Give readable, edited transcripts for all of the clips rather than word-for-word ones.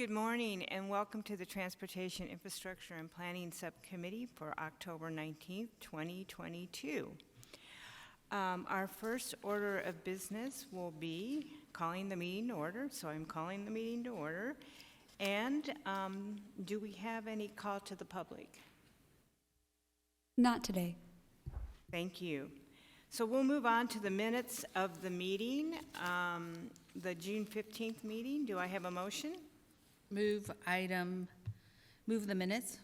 Good morning and welcome to the Transportation Infrastructure and Planning Subcommittee for October 19th, 2022. Our first order of business will be calling the meeting to order, so I'm calling the meeting to order. And do we have any call to the public? Not today. Thank you. So we'll move on to the minutes of the meeting, the June 15th meeting. Do I have a motion? Move the minutes.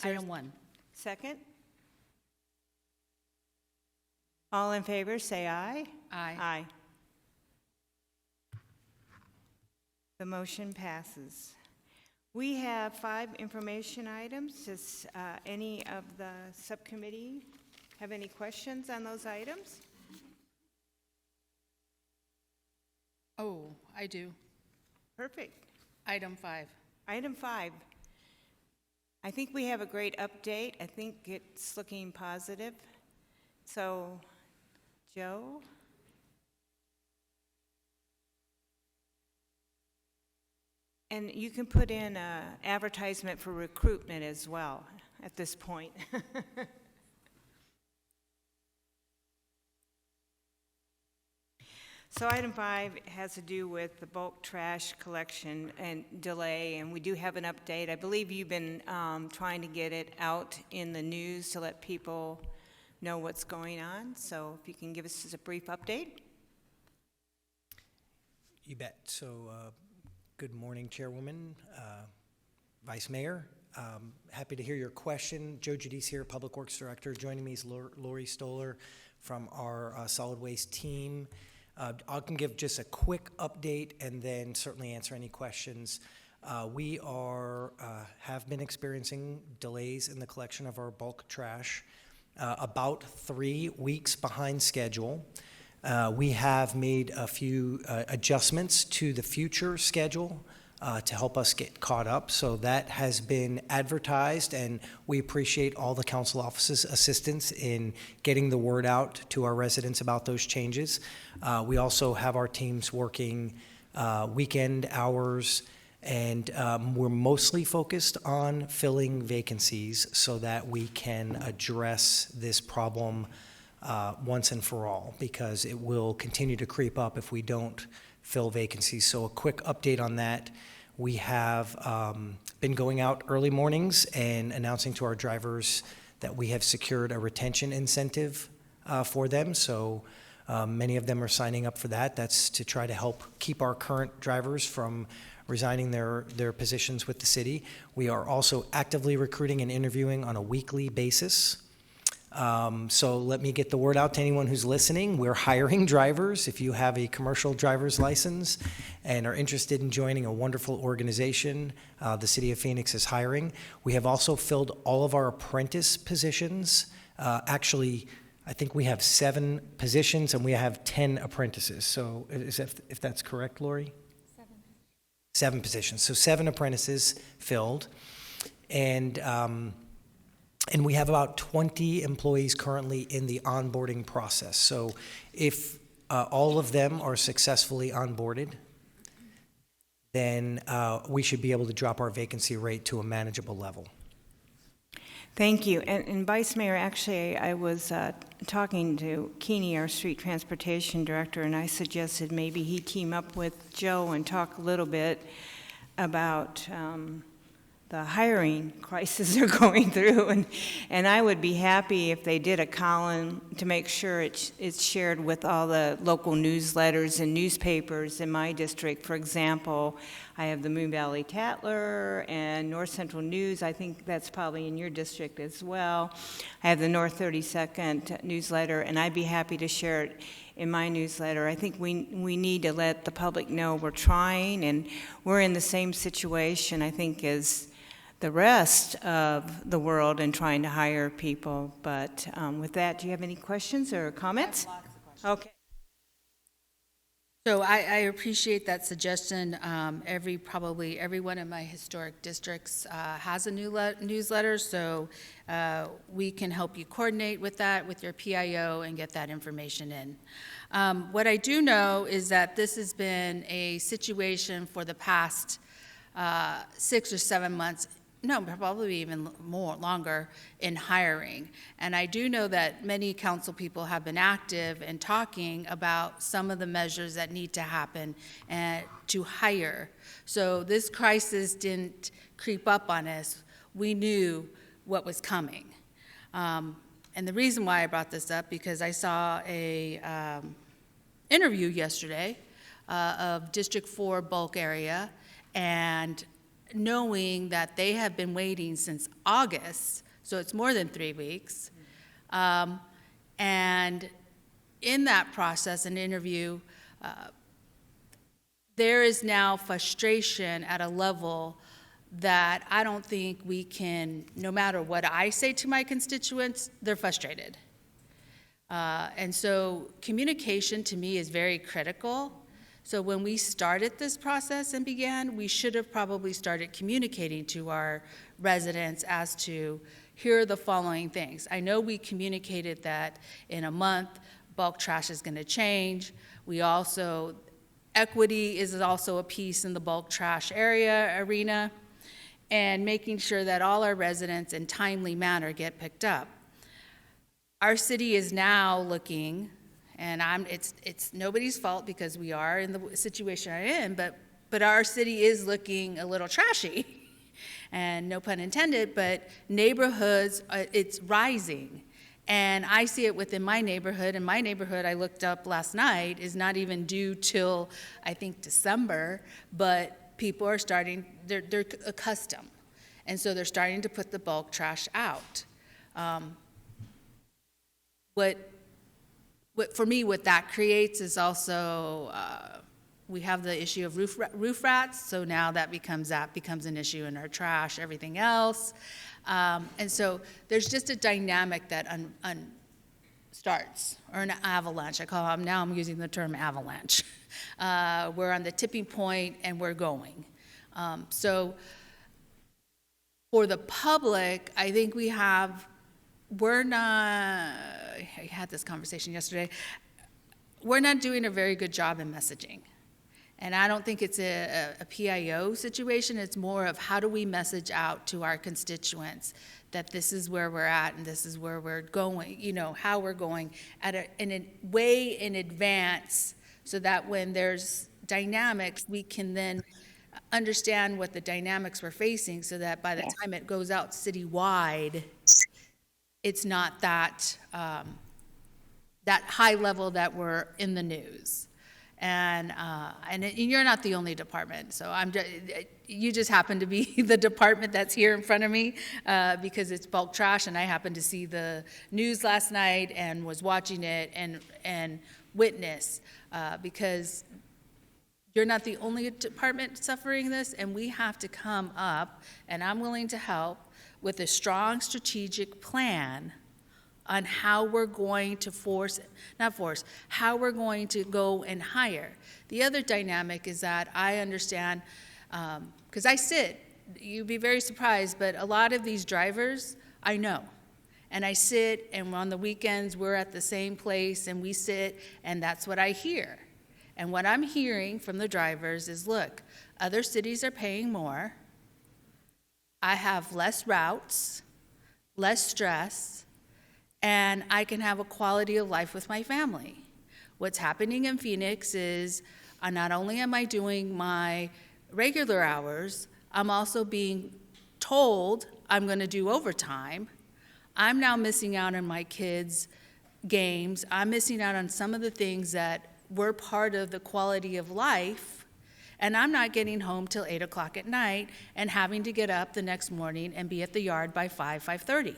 Item 1. Second? All in favor, say aye. Aye. Aye. The motion passes. We have 5 information items. Does any of the subcommittee have any questions on those items? Oh, I do. Perfect. Item 5. Item 5. I think we have a great update. I think it's looking positive. So, Joe? And you can put in an advertisement for recruitment as well at this point. So item 5 has to do with the bulk trash collection and delay, and we do have an update. I believe you've been trying to get it out in the news to let people know what's going on. So if you can give us just a brief update. You bet. So good morning, Chairwoman, Vice Mayor. Happy to hear your question. Joe Giudice here, Public Works Director. Joining me is Lori Stoller from our solid waste team. I can give just a quick update and then certainly answer any questions. We have been experiencing delays in the collection of our bulk trash, about 3 weeks behind schedule. We have made a few adjustments to the future schedule to help us get caught up. So that has been advertised, and we appreciate all the council office's assistance in getting the word out to our residents about those changes. We also have our teams working weekend hours, and we're mostly focused on filling vacancies so that we can address this problem once and for all, because it will continue to creep up if we don't fill vacancies. So a quick update on that. We have been going out early mornings and announcing to our drivers that we have secured a retention incentive for them. So many of them are signing up for that. That's to try to help keep our current drivers from resigning their positions with the city. We are also actively recruiting and interviewing on a weekly basis. So let me get the word out to anyone who's listening. We're hiring drivers. If you have a commercial driver's license and are interested in joining a wonderful organization, the City of Phoenix is hiring. We have also filled all of our apprentice positions. Actually, I think we have 7 positions and we have 10 apprentices. So if that's correct, Lori? 7 positions. So 7 apprentices filled. And we have about 20 employees currently in the onboarding process. So if all of them are successfully onboarded, then we should be able to drop our vacancy rate to a manageable level. Thank you. And Vice Mayor, actually, I was talking to Keeney, our street transportation director, and I suggested maybe he team up with Joe and talk a little bit about the hiring crisis they're going through, and I would be happy if they did a column to make sure it's shared with all the local newsletters and newspapers in my district. For example, I have the Moon Valley Tatler and North Central News. I think that's probably in your district as well. I have the North 32nd newsletter, and I'd be happy to share it in my newsletter. I think we need to let the public know we're trying, and we're in the same situation, I think, as the rest of the world in trying to hire people. But with that, do you have any questions or comments? I have lots of questions. Okay. So I appreciate that suggestion. Probably everyone in my historic districts has a newsletter, so we can help you coordinate with that with your PIO and get that information in. What I do know is that this has been a situation for the past 6 or 7 months, no, probably even more, longer, in hiring. And I do know that many council people have been active in talking about some of the measures that need to happen and to hire. So this crisis didn't creep up on us. We knew what was coming. And the reason why I brought this up, because I saw a interview yesterday of District 4 bulk area, and knowing that they have been waiting since August, so it's more than 3 weeks. And in that process and interview, there is now frustration at a level that I don't think we can, no matter what I say to my constituents, they're frustrated. And so communication to me is very critical. So when we started this process and began, we should have probably started communicating to our residents as to, here are the following things. I know we communicated that in a month, bulk trash is gonna change. We also, equity is also a piece in the bulk trash arena, and making sure that all our residents in timely manner get picked up. Our city is now looking, and it's nobody's fault because we are in the situation I'm in, but our city is looking a little trashy, and no pun intended, but neighborhoods, it's rising. And I see it within my neighborhood, and my neighborhood, I looked up last night, is not even due till, I think, December, but people are starting, they're accustomed. And so they're starting to put the bulk trash out. For me, what that creates is also, we have the issue of roof rats, so now that becomes an issue in our trash, everything else. And so there's just a dynamic that starts, or an avalanche. Now I'm using the term avalanche. We're on the tipping point and we're going. So for the public, I think we're not, I had this conversation yesterday, we're not doing a very good job in messaging. And I don't think it's a PIO situation. It's more of how do we message out to our constituents that this is where we're at and this is where we're going, how we're going in a way in advance, so that when there's dynamics, we can then understand what the dynamics we're facing, so that by the time it goes out citywide, it's not that high level that we're in the news. And you're not the only department, so you just happen to be the department that's here in front of me because it's bulk trash, and I happened to see the news last night and was watching it and witness because you're not the only department suffering this, and we have to come up, and I'm willing to help, with a strong strategic plan on how we're going to how we're going to go and hire. The other dynamic is that I understand, because you'd be very surprised, but a lot of these drivers, I know. And I sit, and on the weekends, we're at the same place, and we sit, and that's what I hear. And what I'm hearing from the drivers is, look, other cities are paying more. I have less routes, less stress, and I can have a quality of life with my family. What's happening in Phoenix is not only am I doing my regular hours, I'm also being told I'm going to do overtime. I'm now missing out on my kids' games. I'm missing out on some of the things that were part of the quality of life, and I'm not getting home till 8 o'clock at night and having to get up the next morning and be at the yard by 5:30.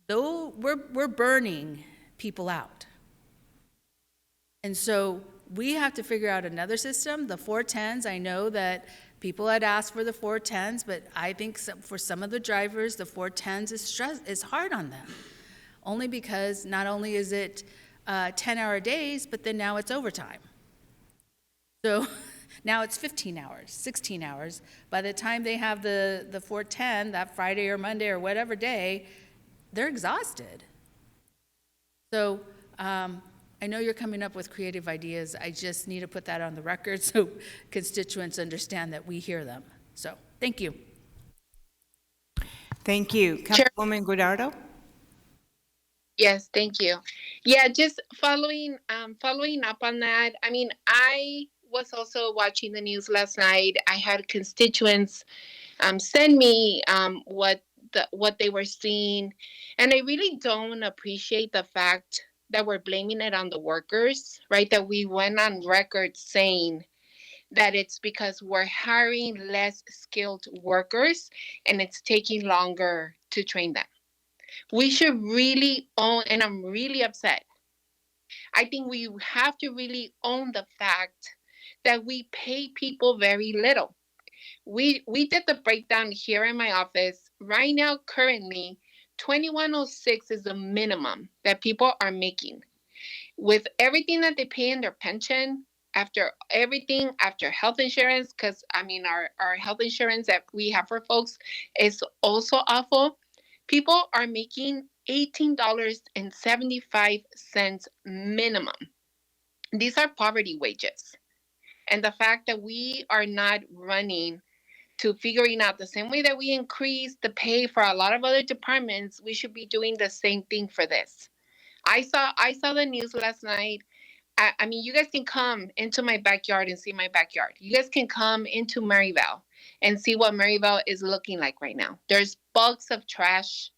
Though we're burning people out. And so we have to figure out another system. The 410s, I know that people had asked for the 410s, but I think for some of the drivers, the 410s is hard on them. Only because not only is it 10-hour days, but then now it's overtime. So now it's 15 hours, 16 hours. By the time they have the 410, that Friday or Monday or whatever day, they're exhausted. So I know you're coming up with creative ideas. I just need to put that on the record so constituents understand that we hear them. So, thank you. Thank you. Chair, Councilwoman Guardado? yes, thank you. Yeah, just following up on that. I mean, I was also watching the news last night. I had constituents send me what they were seeing, and I really don't appreciate the fact that we're blaming it on the workers, right? That we went on record saying that it's because we're hiring less skilled workers and it's taking longer to train them. We should really own, and I'm really upset. I think we have to really own the fact that we pay people very little. We did the breakdown here in my office. Right now, currently, 2106 is the minimum that people are making. With everything that they pay in their pension, after everything, after health insurance, because I mean our health insurance that we have for folks is also awful. People are making $18.75 minimum. These are poverty wages. And the fact that we are not running to figuring out the same way that we increase the pay for a lot of other departments, we should be doing the same thing for this. I saw the news last night. I mean, you guys can come into my backyard and see my backyard. You guys can come into Maryvale and see what Maryvale is looking like right now. There's bugs of trash.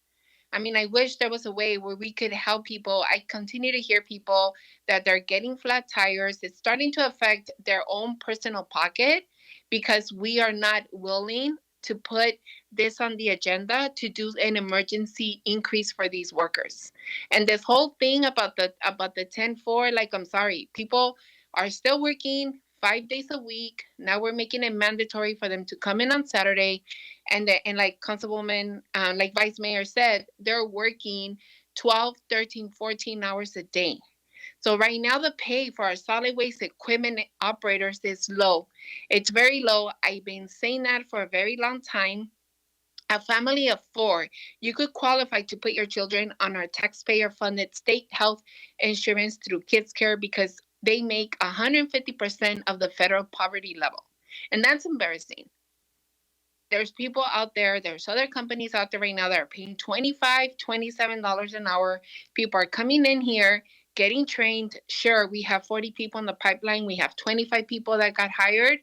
I mean, I wish there was a way where we could help people. I continue to hear people that they're getting flat tires. It's starting to affect their own personal pocket because we are not willing to put this on the agenda to do an emergency increase for these workers. And this whole thing about the 10-4, like, I'm sorry, people are still working 5 days a week. Now we're making it mandatory for them to come in on Saturday, and like Councilwoman, like Vice Mayor said, they're working 12, 13, 14 hours a day. So right now the pay for our solid waste equipment operators is low. It's very low. I've been saying that for a very long time. A family of four, you could qualify to put your children on our taxpayer funded state health insurance through Kids Care because they make 150% of the federal poverty level. And that's embarrassing. There's people out there, there's other companies out there right now that are paying $25, $27 an hour. People are coming in here, getting trained. Sure, we have 40 people in the pipeline. We have 25 people that got hired.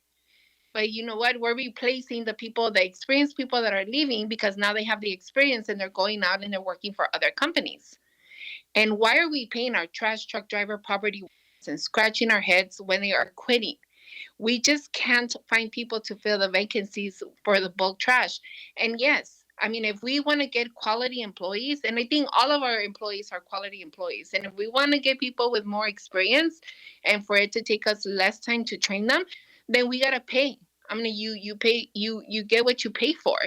But you know what? We're replacing the people, the experienced people that are leaving because now they have the experience and they're going out and they're working for other companies. And why are we paying our trash truck driver poverty and scratching our heads when they are quitting? We just can't find people to fill the vacancies for the bulk trash. And yes, I mean, if we want to get quality employees, and I think all of our employees are quality employees, and if we want to get people with more experience and for it to take us less time to train them, then we got to pay. I mean, you get what you pay for.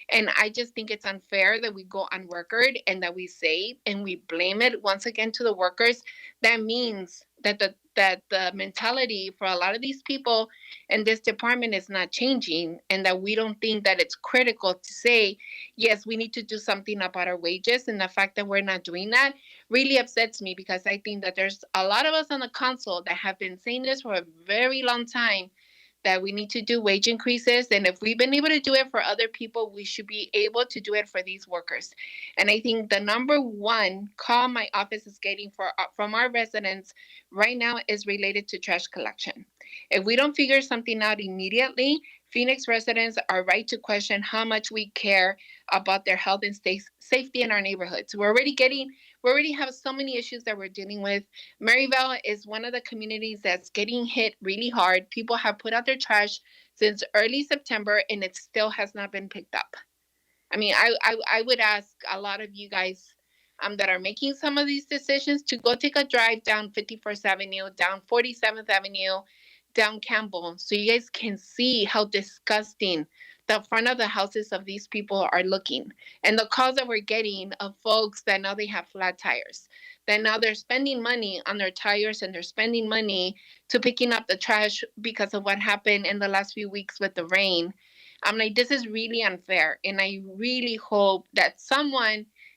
And I just think it's unfair that we go on record and that we say and we blame it once again to the workers. That means that the mentality for a lot of these people in this department is not changing, and that we don't think that it's critical to say, yes, we need to do something about our wages. And the fact that we're not doing that really upsets me because I think that there's a lot of us on the council that have been saying this for a very long time, that we need to do wage increases. And if we've been able to do it for other people, we should be able to do it for these workers. And I think the number one call my office is getting from our residents right now is related to trash collection. If we don't figure something out immediately, Phoenix residents are right to question how much we care about their health and safety in our neighborhoods. We already have so many issues that we're dealing with. Maryvale is one of the communities that's getting hit really hard. People have put out their trash since early September and it still has not been picked up. I mean, I would ask a lot of you guys that are making some of these decisions to go take a drive down 51st Avenue, down 47th Avenue, down Campbell, so you guys can see how disgusting the front of the houses of these people are looking. And the calls that we're getting of folks that now they have flat tires, that now they're spending money on their tires and they're spending money to picking up the trash because of what happened in the last few weeks with the rain. I'm like, this is really unfair. And I really hope that someone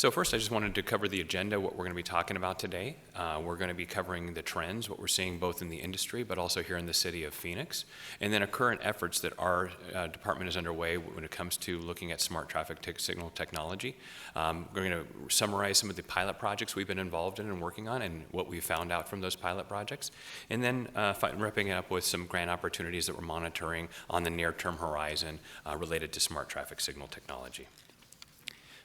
So first, I just wanted to cover the agenda, what we're going to be talking about today. We're going to be covering the trends, what we're seeing both in the industry, but also here in the city of Phoenix, and then current efforts that our department is underway when it comes to looking at smart traffic signal technology. We're going to summarize some of the pilot projects we've been involved in and working on and what we found out from those pilot projects, and then wrapping it up with some grant opportunities that we're monitoring on the near-term horizon related to smart traffic signal technology.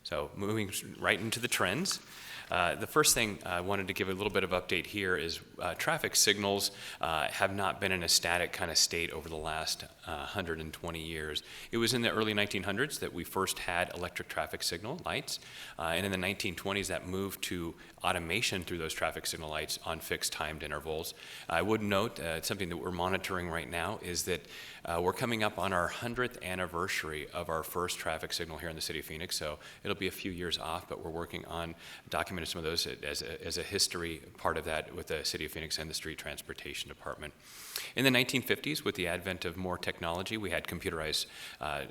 So moving right into the trends. The first thing I wanted to give a little bit of update here is traffic signals have not been in a static kind of state over the last 120 years. It was in the early 1900s that we first had electric traffic signal lights, and in the 1920s that moved to automation through those traffic signal lights on fixed timed intervals. I would note something that we're monitoring right now is that we're coming up on our 100th anniversary of our first traffic signal here in the city of Phoenix, so it'll be a few years off, but we're working on documenting some of those as a history part of that with the City of Phoenix and the Street Transportation Department. In the 1950s, with the advent of more technology, we had computerized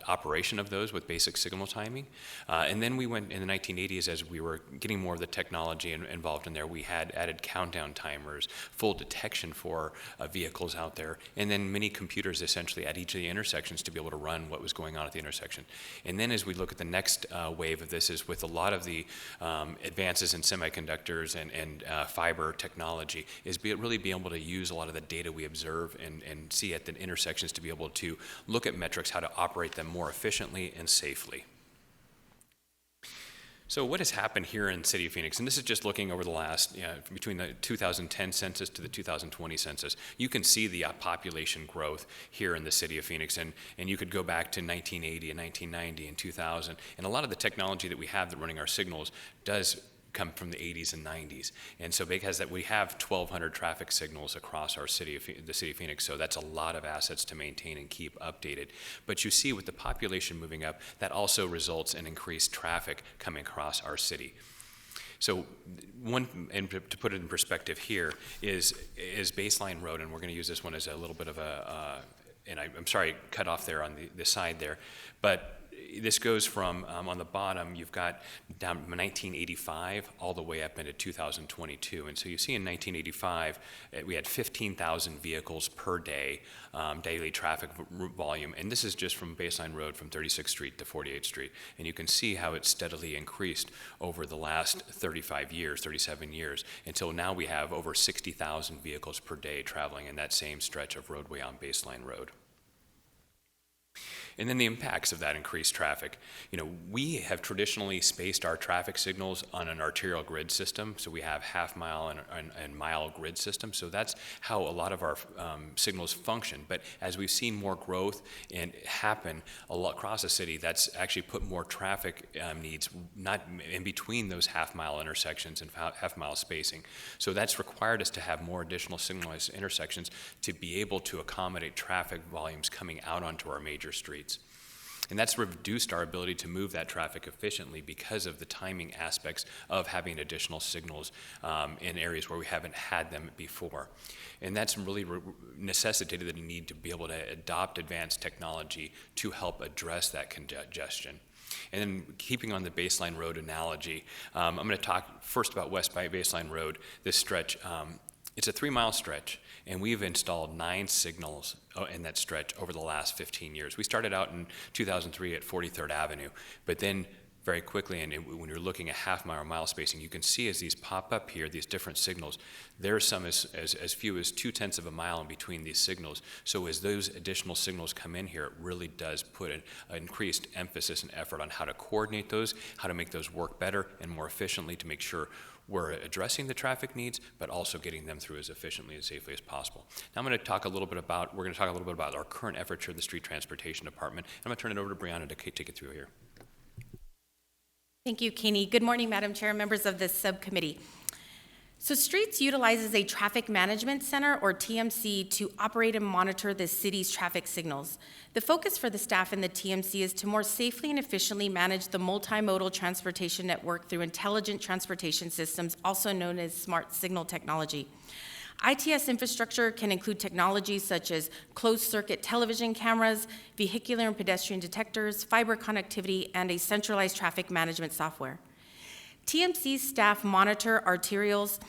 operation of those with basic signal timing. And then we went in the 1980s, as we were getting more of the technology involved in there, we had added countdown timers, full detection for vehicles out there, and then many computers essentially at each of the intersections to be able to run what was going on at the intersection. And then as we look at the next wave of this is with a lot of the advances in semiconductors and fiber technology, is really being able to use a lot of the data we observe and see at the intersections to be able to look at metrics, how to operate them more efficiently and safely. So what has happened here in the City of Phoenix, and this is just looking over the last, between the 2010 census to the 2020 census, you can see the population growth here in the City of Phoenix, and you could go back to 1980 and 1990 and 2000, and a lot of the technology that we have that running our signals does come from the 80s and 90s. And so because that we have 1,200 traffic signals across our the city of Phoenix, so that's a lot of assets to maintain and keep updated. But you see with the population moving up, that also results in increased traffic coming across our city. So and to put it in perspective here, is Baseline Road, and we're gonna use this one as a little bit of and I'm sorry, cut off there on the side there, but this goes from, on the bottom, you've got down 1985 all the way up into 2022. And so you see in 1985, we had 15,000 vehicles per day, daily traffic volume. And this is just from Baseline Road from 36th Street to 48th Street. And you can see how it's steadily increased over the last 37 years, until now we have over 60,000 vehicles per day traveling in that same stretch of roadway on Baseline Road. And then the impacts of that increased traffic. We have traditionally spaced our traffic signals on an arterial grid system, so we have half-mile and mile grid system, so that's how a lot of our signals function. But as we've seen more growth and happen across the city, that's actually put more traffic needs not in between those half-mile intersections and half-mile spacing. So that's required us to have more additional signalized intersections to be able to accommodate traffic volumes coming out onto our major streets. And that's reduced our ability to move that traffic efficiently because of the timing aspects of having additional signals in areas where we haven't had them before. And that's really necessitated the need to be able to adopt advanced technology to help address that congestion. And then keeping on the Baseline Road analogy, I'm going to talk first about West Baseline Road, this stretch. It's a 3-mile stretch, and we've installed 9 signals in that stretch over the last 15 years. We started out in 2003 at 43rd Avenue, but then very quickly, and when you're looking at half-mile or mile spacing, you can see as these pop up here, these different signals, there's some as few as 0.2 of a mile in between these signals. So as those additional signals come in here, it really does put an increased emphasis and effort on how to coordinate those, how to make those work better and more efficiently to make sure we're addressing the traffic needs, but also getting them through as efficiently and safely as possible. Now we're going to talk a little bit about our current efforts here at the Street Transportation Department. I'm going to turn it over to Brianna to take it through here. Thank you, Keeney. Good morning, Madam Chair, members of this subcommittee. So Streets utilizes a traffic management center, or TMC, to operate and monitor the city's traffic signals. The focus for the staff in the TMC is to more safely and efficiently manage the multimodal transportation network through intelligent transportation systems, also known as smart signal technology. ITS infrastructure can include technologies such as closed-circuit television cameras, vehicular and pedestrian detectors, fiber connectivity, and a centralized traffic management software. TMC staff monitor arterials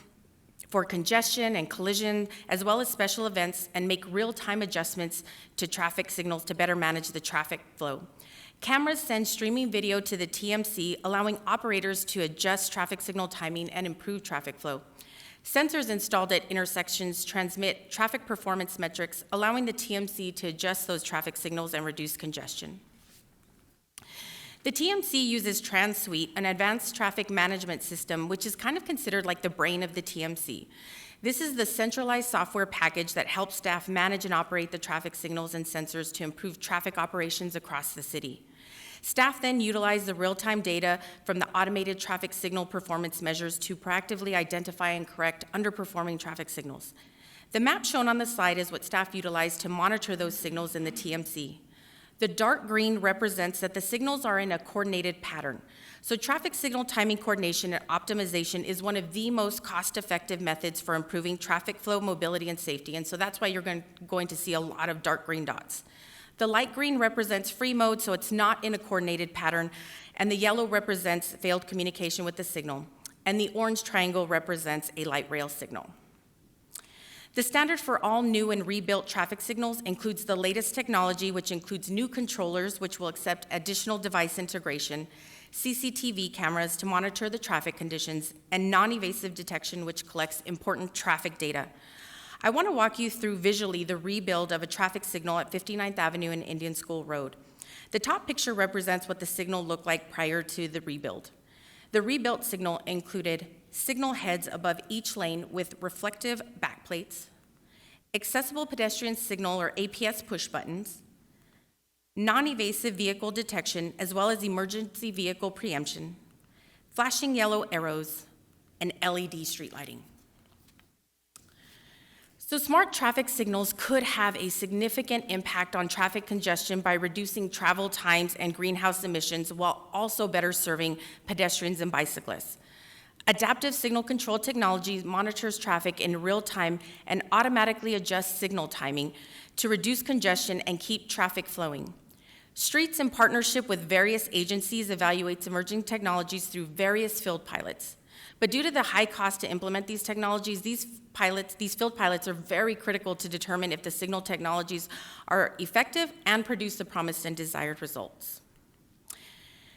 for congestion and collision, as well as special events, and make real-time adjustments to traffic signals to better manage the traffic flow. Cameras send streaming video to the TMC, allowing operators to adjust traffic signal timing and improve traffic flow. Sensors installed at intersections transmit traffic performance metrics, allowing the TMC to adjust those traffic signals and reduce congestion. The TMC uses TransSuite, an advanced traffic management system, which is kind of considered like the brain of the TMC. This is the centralized software package that helps staff manage and operate the traffic signals and sensors to improve traffic operations across the city. Staff then utilize the real-time data from the automated traffic signal performance measures to proactively identify and correct underperforming traffic signals. The map shown on the slide is what staff utilize to monitor those signals in the TMC. The dark green represents that the signals are in a coordinated pattern. So traffic signal timing coordination and optimization is one of the most cost-effective methods for improving traffic flow, mobility, and safety, and so that's why you're going to see a lot of dark green dots. The light green represents free mode, so it's not in a coordinated pattern, and the yellow represents failed communication with the signal, and the orange triangle represents a light rail signal. The standard for all new and rebuilt traffic signals includes the latest technology, which includes new controllers, which will accept additional device integration, CCTV cameras to monitor the traffic conditions, and non-evasive detection, which collects important traffic data. I want to walk you through visually the rebuild of a traffic signal at 59th Avenue and Indian School Road. The top picture represents what the signal looked like prior to the rebuild. The rebuilt signal included signal heads above each lane with reflective backplates, accessible pedestrian signal or APS push buttons, non-evasive vehicle detection, as well as emergency vehicle preemption, flashing yellow arrows, and LED street lighting. So smart traffic signals could have a significant impact on traffic congestion by reducing travel times and greenhouse emissions while also better serving pedestrians and bicyclists. Adaptive signal control technology monitors traffic in real time and automatically adjusts signal timing to reduce congestion and keep traffic flowing. Streets, in partnership with various agencies, evaluates emerging technologies through various field pilots. But due to the high cost to implement these technologies, these field pilots are very critical to determine if the signal technologies are effective and produce the promised and desired results.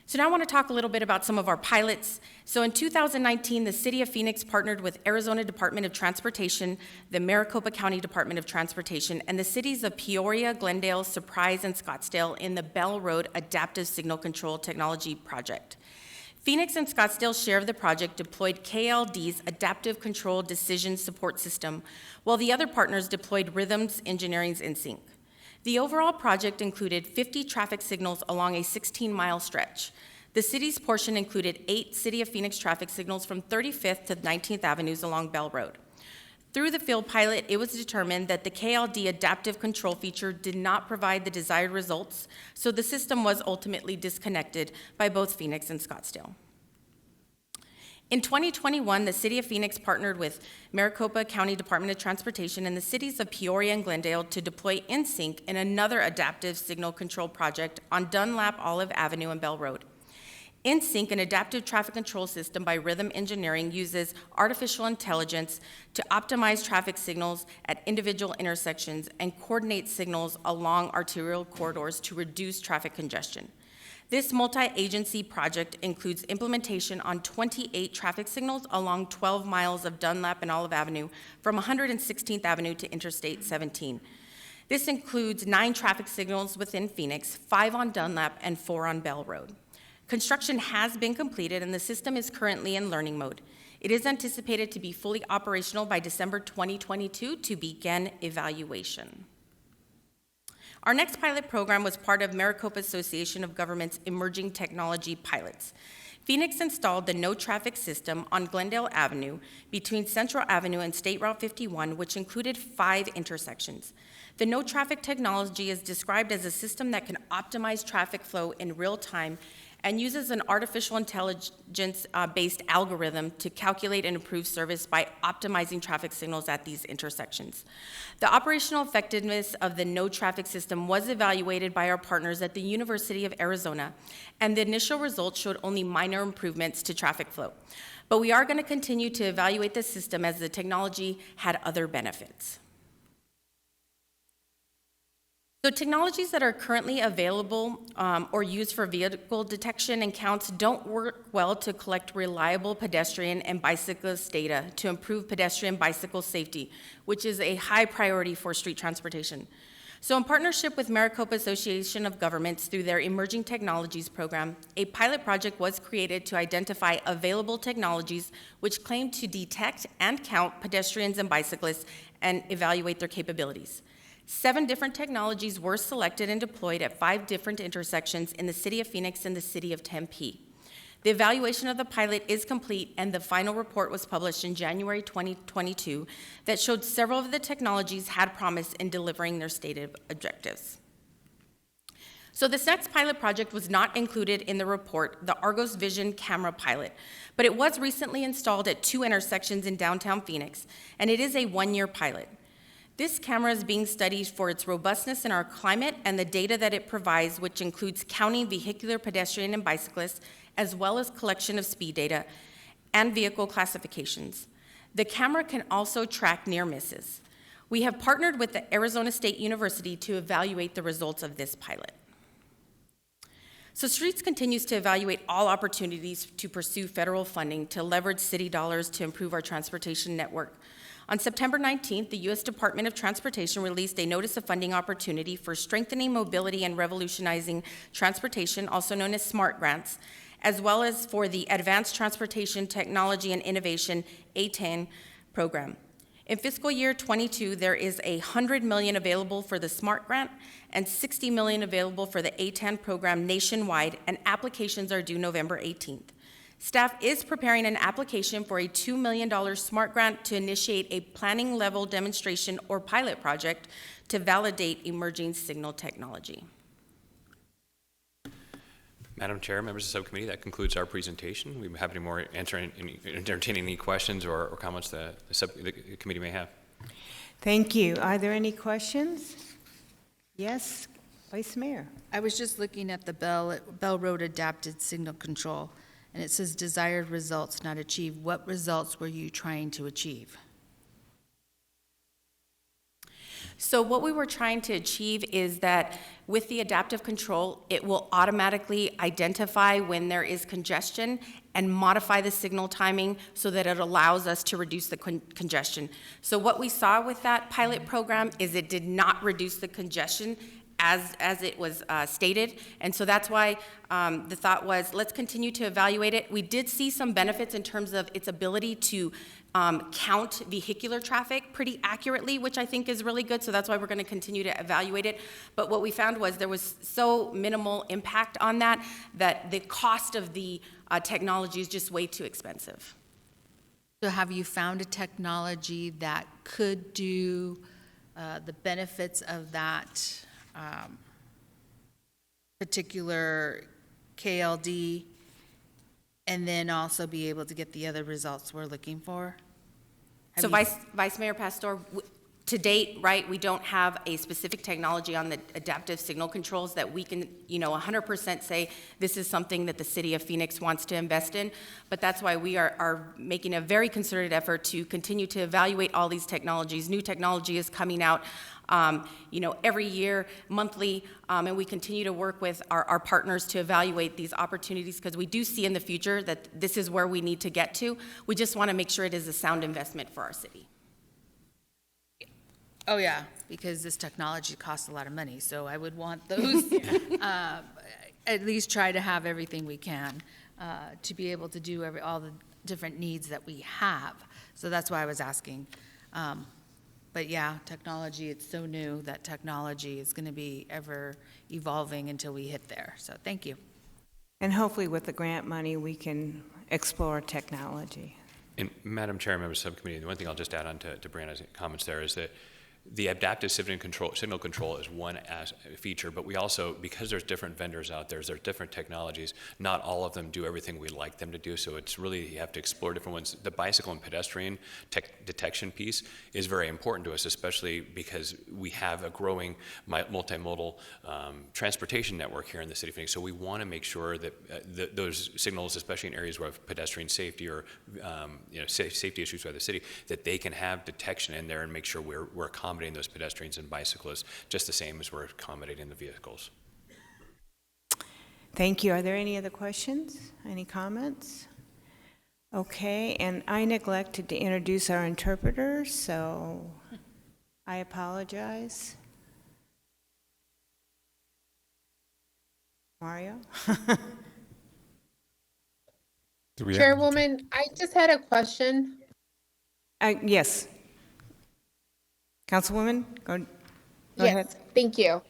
So now I want to talk a little bit about some of our pilots. So in 2019, the City of Phoenix partnered with Arizona Department of Transportation, the Maricopa County Department of Transportation, and the cities of Peoria, Glendale, Surprise, and Scottsdale in the Bell Road Adaptive Signal Control Technology Project. Phoenix and Scottsdale share of the project deployed KLD's Adaptive Control Decision Support System, while the other partners deployed Rhythms Engineering's InSync. The overall project included 50 traffic signals along a 16-mile stretch. The city's portion included 8 City of Phoenix traffic signals from 35th to 19th Avenues along Bell Road. Through the field pilot, it was determined that the KLD adaptive control feature did not provide the desired results, so the system was ultimately disconnected by both Phoenix and Scottsdale. In 2021, the City of Phoenix partnered with Maricopa County Department of Transportation and the cities of Peoria and Glendale to deploy InSync in another adaptive signal control project on Dunlap Olive Avenue and Bell Road. InSync, an adaptive traffic control system by Rhythm Engineering, uses artificial intelligence to optimize traffic signals at individual intersections and coordinate signals along arterial corridors to reduce traffic congestion. This multi-agency project includes implementation on 28 traffic signals along 12 miles of Dunlap and Olive Avenue from 116th Avenue to Interstate 17. This includes 9 traffic signals within Phoenix, 5 on Dunlap, and 4 on Bell Road. Construction has been completed and the system is currently in learning mode. It is anticipated to be fully operational by December 2022 to begin evaluation. Our next pilot program was part of Maricopa Association of Governments Emerging Technology Pilots. Phoenix installed the no traffic system on Glendale Avenue between Central Avenue and State Route 51, which included 5 intersections. The no traffic technology is described as a system that can optimize traffic flow in real time and uses an artificial intelligence-based algorithm to calculate and improve service by optimizing traffic signals at these intersections. The operational effectiveness of the no traffic system was evaluated by our partners at the University of Arizona, and the initial results showed only minor improvements to traffic flow. But we are going to continue to evaluate the system as the technology had other benefits. So technologies that are currently available or used for vehicle detection and counts don't work well to collect reliable pedestrian and bicyclist data to improve pedestrian bicycle safety, which is a high priority for street transportation. So in partnership with Maricopa Association of Governments through their Emerging Technologies program, a pilot project was created to identify available technologies which claim to detect and count pedestrians and bicyclists and evaluate their capabilities. 7 different technologies were selected and deployed at 5 different intersections in the city of Phoenix and the city of Tempe. The evaluation of the pilot is complete, and the final report was published in January 2022 that showed several of the technologies had promise in delivering their stated objectives. So this next pilot project was not included in the report, the Argos Vision camera pilot, but it was recently installed at 2 intersections in downtown Phoenix, and it is a 1-year pilot. This camera is being studied for its robustness in our climate and the data that it provides, which includes counting vehicular, pedestrian, and bicyclists, as well as collection of speed data and vehicle classifications. The camera can also track near misses. We have partnered with the Arizona State University to evaluate the results of this pilot. So Streets continues to evaluate all opportunities to pursue federal funding to leverage city dollars to improve our transportation network. On September 19th, the U.S. Department of Transportation released a Notice of Funding Opportunity for Strengthening Mobility and Revolutionizing Transportation, also known as SMART grants, as well as for the Advanced Transportation Technology and Innovation, A10 program. In fiscal year 22, there is $100 million available for the SMART grant and $60 million available for the A10 program nationwide, and applications are due November 18th. Staff is preparing an application for a $2 million SMART grant to initiate a planning level demonstration or pilot project to validate emerging signal technology. Madam Chair, members of the subcommittee, that concludes our presentation. We'd be happy to entertain any questions or comments the committee may have. Thank you. Are there any questions? Yes, Vice Mayor. I was just looking at the Bell Road Adapted Signal Control, and it says desired results not achieved. What results were you trying to achieve? So what we were trying to achieve is that with the adaptive control, it will automatically identify when there is congestion and modify the signal timing so that it allows us to reduce the congestion. So what we saw with that pilot program is it did not reduce the congestion as it was stated, and so that's why the thought was, let's continue to evaluate it. We did see some benefits in terms of its ability to count vehicular traffic pretty accurately, which I think is really good, so that's why we're going to continue to evaluate it. But what we found was there was so minimal impact on that the cost of the technology is just way too expensive. So have you found a technology that could do the benefits of that particular KLD, and then also be able to get the other results we're looking for? So Vice Mayor Pastor, to date, right, we don't have a specific technology on the adaptive signal controls that we can, 100% say this is something that the city of Phoenix wants to invest in. But that's why we are making a very concerted effort to continue to evaluate all these technologies. New technology is coming out, every year, monthly, and we continue to work with our partners to evaluate these opportunities because we do see in the future that this is where we need to get to. We just want to make sure it is a sound investment for our city. Oh, yeah, because this technology costs a lot of money, so I would want those, at least try to have everything we can to be able to do all the different needs that we have. So that's why I was asking. But yeah, technology, it's so new that technology is going to be ever evolving until we hit there. So thank you. And hopefully with the grant money, we can explore technology. And Madam Chair, members of the subcommittee, the one thing I'll just add on to Brianna's comments there is that the adaptive signal control is one feature, but we also, because there's different vendors out there, there's different technologies, not all of them do everything we'd like them to do, so it's really, you have to explore different ones. The bicycle and pedestrian detection piece is very important to us, especially because we have a growing multimodal transportation network here in the city of Phoenix, so we want to make sure that those signals, especially in areas where pedestrian safety or safety issues by the city, that they can have detection in there and make sure we're accommodating those pedestrians and bicyclists just the same as we're accommodating the vehicles. Thank you. Are there any other questions? Any comments? Okay, and I neglected to introduce our interpreters, so I apologize. Mario? Chairwoman, I just had a question. Yes. Councilwoman, go ahead. Yes, thank you.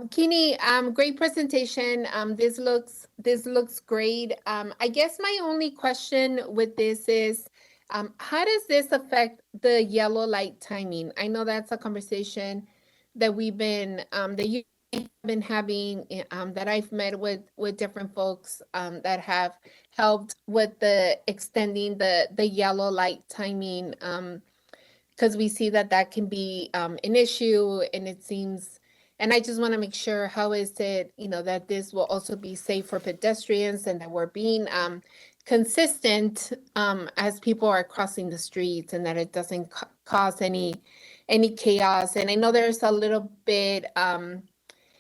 Kini, great presentation. This looks great. I guess my only question with this is, how does this affect the yellow light timing? I know that's a conversation that you've been having, that I've met with different folks that have helped with the extending the yellow light timing. Because we see that can be an issue, and it seems, and I just want to make sure, how is it, that this will also be safe for pedestrians, and that we're being consistent as people are crossing the streets, and that it doesn't cause any chaos. And I know there's a little bit,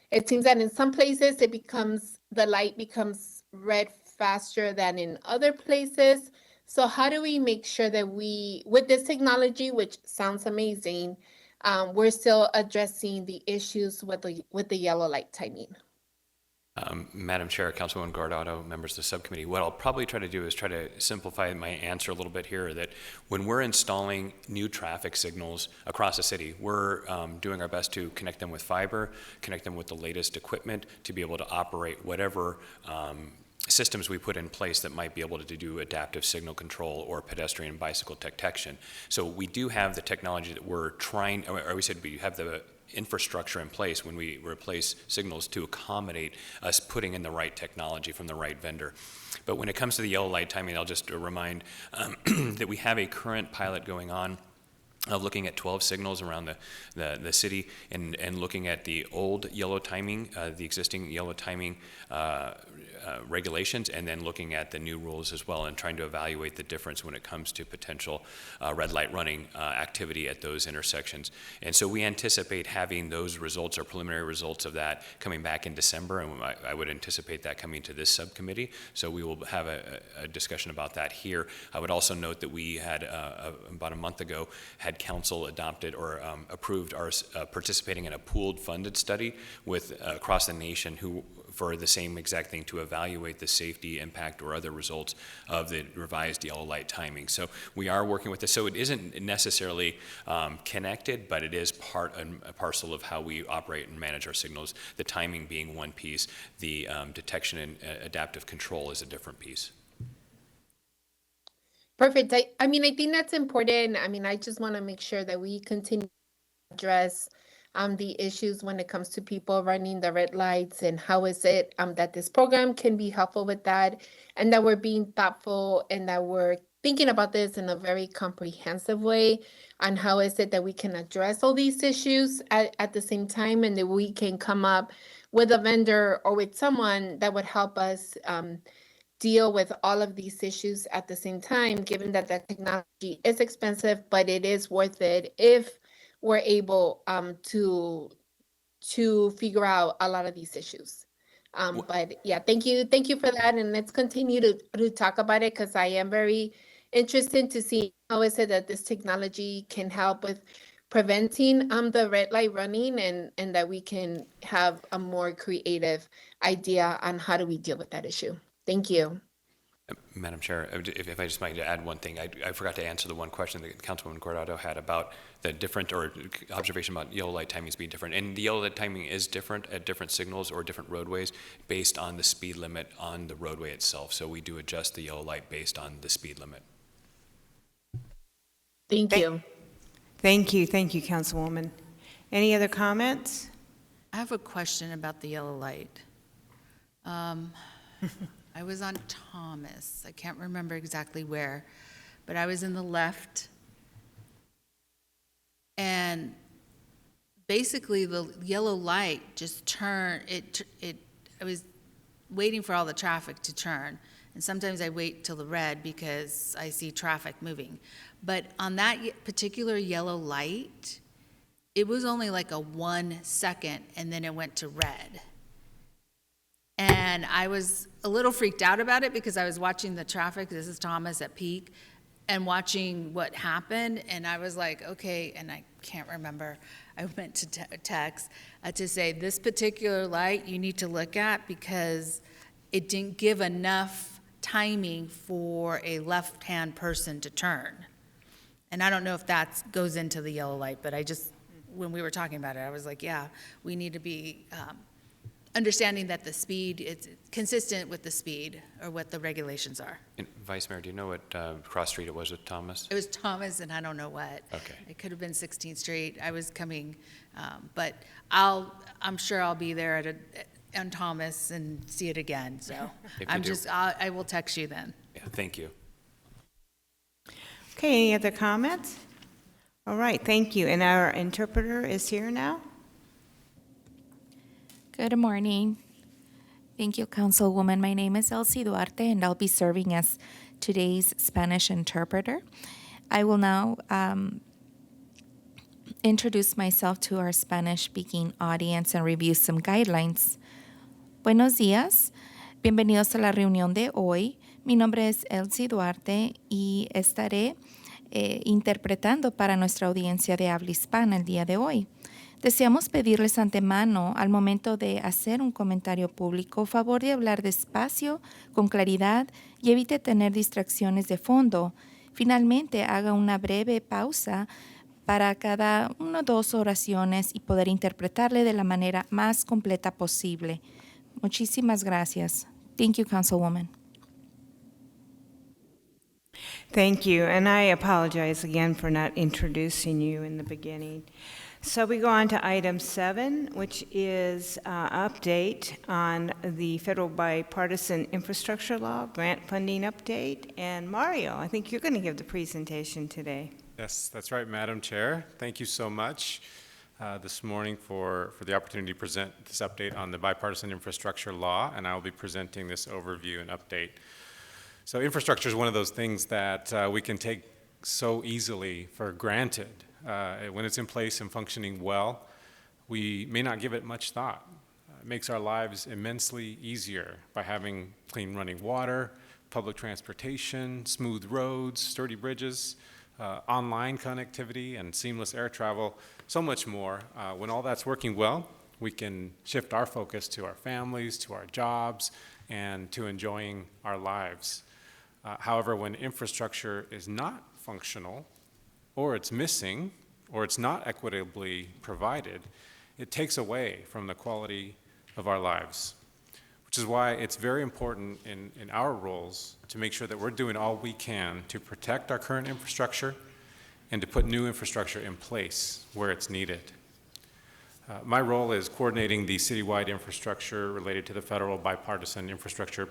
it seems that in some places the light becomes red faster than in other places. So how do we make sure that with this technology, which sounds amazing, we're still addressing the issues with the yellow light timing? Madam Chair, Councilwoman Guardado, members of the subcommittee, what I'll probably try to do is try to simplify my answer a little bit here, that when we're installing new traffic signals across the city, we're doing our best to connect them with fiber, connect them with the latest equipment to be able to operate whatever systems we put in place that might be able to do adaptive signal control or pedestrian and bicycle detection. So we do have the technology that we're trying, or we said we have the infrastructure in place when we replace signals to accommodate us putting in the right technology from the right vendor. But when it comes to the yellow light timing, I'll just remind that we have a current pilot going on of looking at 12 signals around the city and looking at the old yellow timing, the existing yellow timing regulations, and then looking at the new rules as well, and trying to evaluate the difference when it comes to potential red light running activity at those intersections. And so we anticipate having those results or preliminary results of that coming back in December, and I would anticipate that coming to this subcommittee. So we will have a discussion about that here. I would also note that we had about a month ago had council adopted or approved our participating in a pooled funded study with across the nation for the same exact thing, to evaluate the safety impact or other results of the revised yellow light timing. So we are working with this. So it isn't necessarily connected, but it is part and parcel of how we operate and manage our signals, the timing being one piece, the detection and adaptive control is a different piece. Perfect. I mean, I think that's important. I mean, I just want to make sure that we continue to address the issues when it comes to people running the red lights, and how is it that this program can be helpful with that, and that we're being thoughtful, and that we're thinking about this in a very comprehensive way, on how is it that we can address all these issues at the same time, and that we can come up with a vendor or with someone that would help us deal with all of these issues at the same time, given that the technology is expensive, but it is worth it if we're able to figure out a lot of these issues. But yeah, thank you for that, and let's continue to talk about it, because I am very interested to see how is it that this technology can help with preventing the red light running, and that we can have a more creative idea on how do we deal with that issue. Thank you. Madam Chair, if I just might add one thing, I forgot to answer the one question that Councilwoman Guardado had about the different, or observation about yellow light timings being different. And the yellow light timing is different at different signals or different roadways based on the speed limit on the roadway itself. So we do adjust the yellow light based on the speed limit. Thank you. Thank you, Councilwoman. Any other comments? I have a question about the yellow light. I was on Thomas. I can't remember exactly where, but I was in the left. And basically, the yellow light just turned, I was waiting for all the traffic to turn. And sometimes I wait till the red because I see traffic moving. But on that particular yellow light, it was only like a 1 second, and then it went to red. And I was a little freaked out about it because I was watching the traffic, this is Thomas at peak, and watching what happened, and I was like, okay, and I can't remember. I went to text to say, this particular light you need to look at because it didn't give enough timing for a left-hand person to turn. And I don't know if that goes into the yellow light, but I just, when we were talking about it, I was like, yeah, we need to be understanding that the speed, it's consistent with the speed or what the regulations are. And Vice Mayor, do you know what cross street it was with Thomas? It was Thomas and I don't know what. Okay. It could have been 16th Street. I was coming, but I'm sure I'll be there on Thomas and see it again. So I will text you then. Yeah, thank you. Okay, any other comments? All right, thank you. And our interpreter is here now. Good morning. Thank you, Councilwoman. My name is Elsie Duarte, and I'll be serving as today's Spanish interpreter. I will now introduce myself to our Spanish-speaking audience and review some guidelines. Buenos días. Bienvenidos a la reunión de hoy. Mi nombre es Elsie Duarte y estaré interpretando para nuestra audiencia de habla hispana el día de hoy. Deseamos pedirles antemano, al momento de hacer un comentario público, favor de hablar despacio, con claridad y evite tener distracciones de fondo. Finalmente, haga una breve pausa para cada 1 o 2 oraciones y poder interpretarle de la manera más completa posible. Muchísimas gracias. Thank you, Councilwoman. Thank you, and I apologize again for not introducing you in the beginning. So we go on to item 7, which is update on the federal bipartisan infrastructure law, grant funding update. And Mario, I think you're going to give the presentation today. Yes, that's right, Madam Chair. Thank you so much this morning for the opportunity to present this update on the bipartisan infrastructure law, and I will be presenting this overview and update. So infrastructure is one of those things that we can take so easily for granted. When it's in place and functioning well, we may not give it much thought. It makes our lives immensely easier by having clean running water, public transportation, smooth roads, sturdy bridges, online connectivity, and seamless air travel, so much more. When all that's working well, we can shift our focus to our families, to our jobs, and to enjoying our lives. However, when infrastructure is not functional, or it's missing, or it's not equitably provided, it takes away from the quality of our lives. Which is why it's very important in our roles to make sure that we're doing all we can to protect our current infrastructure and to put new infrastructure in place where it's needed. My role is coordinating the citywide infrastructure related to the federal bipartisan infrastructure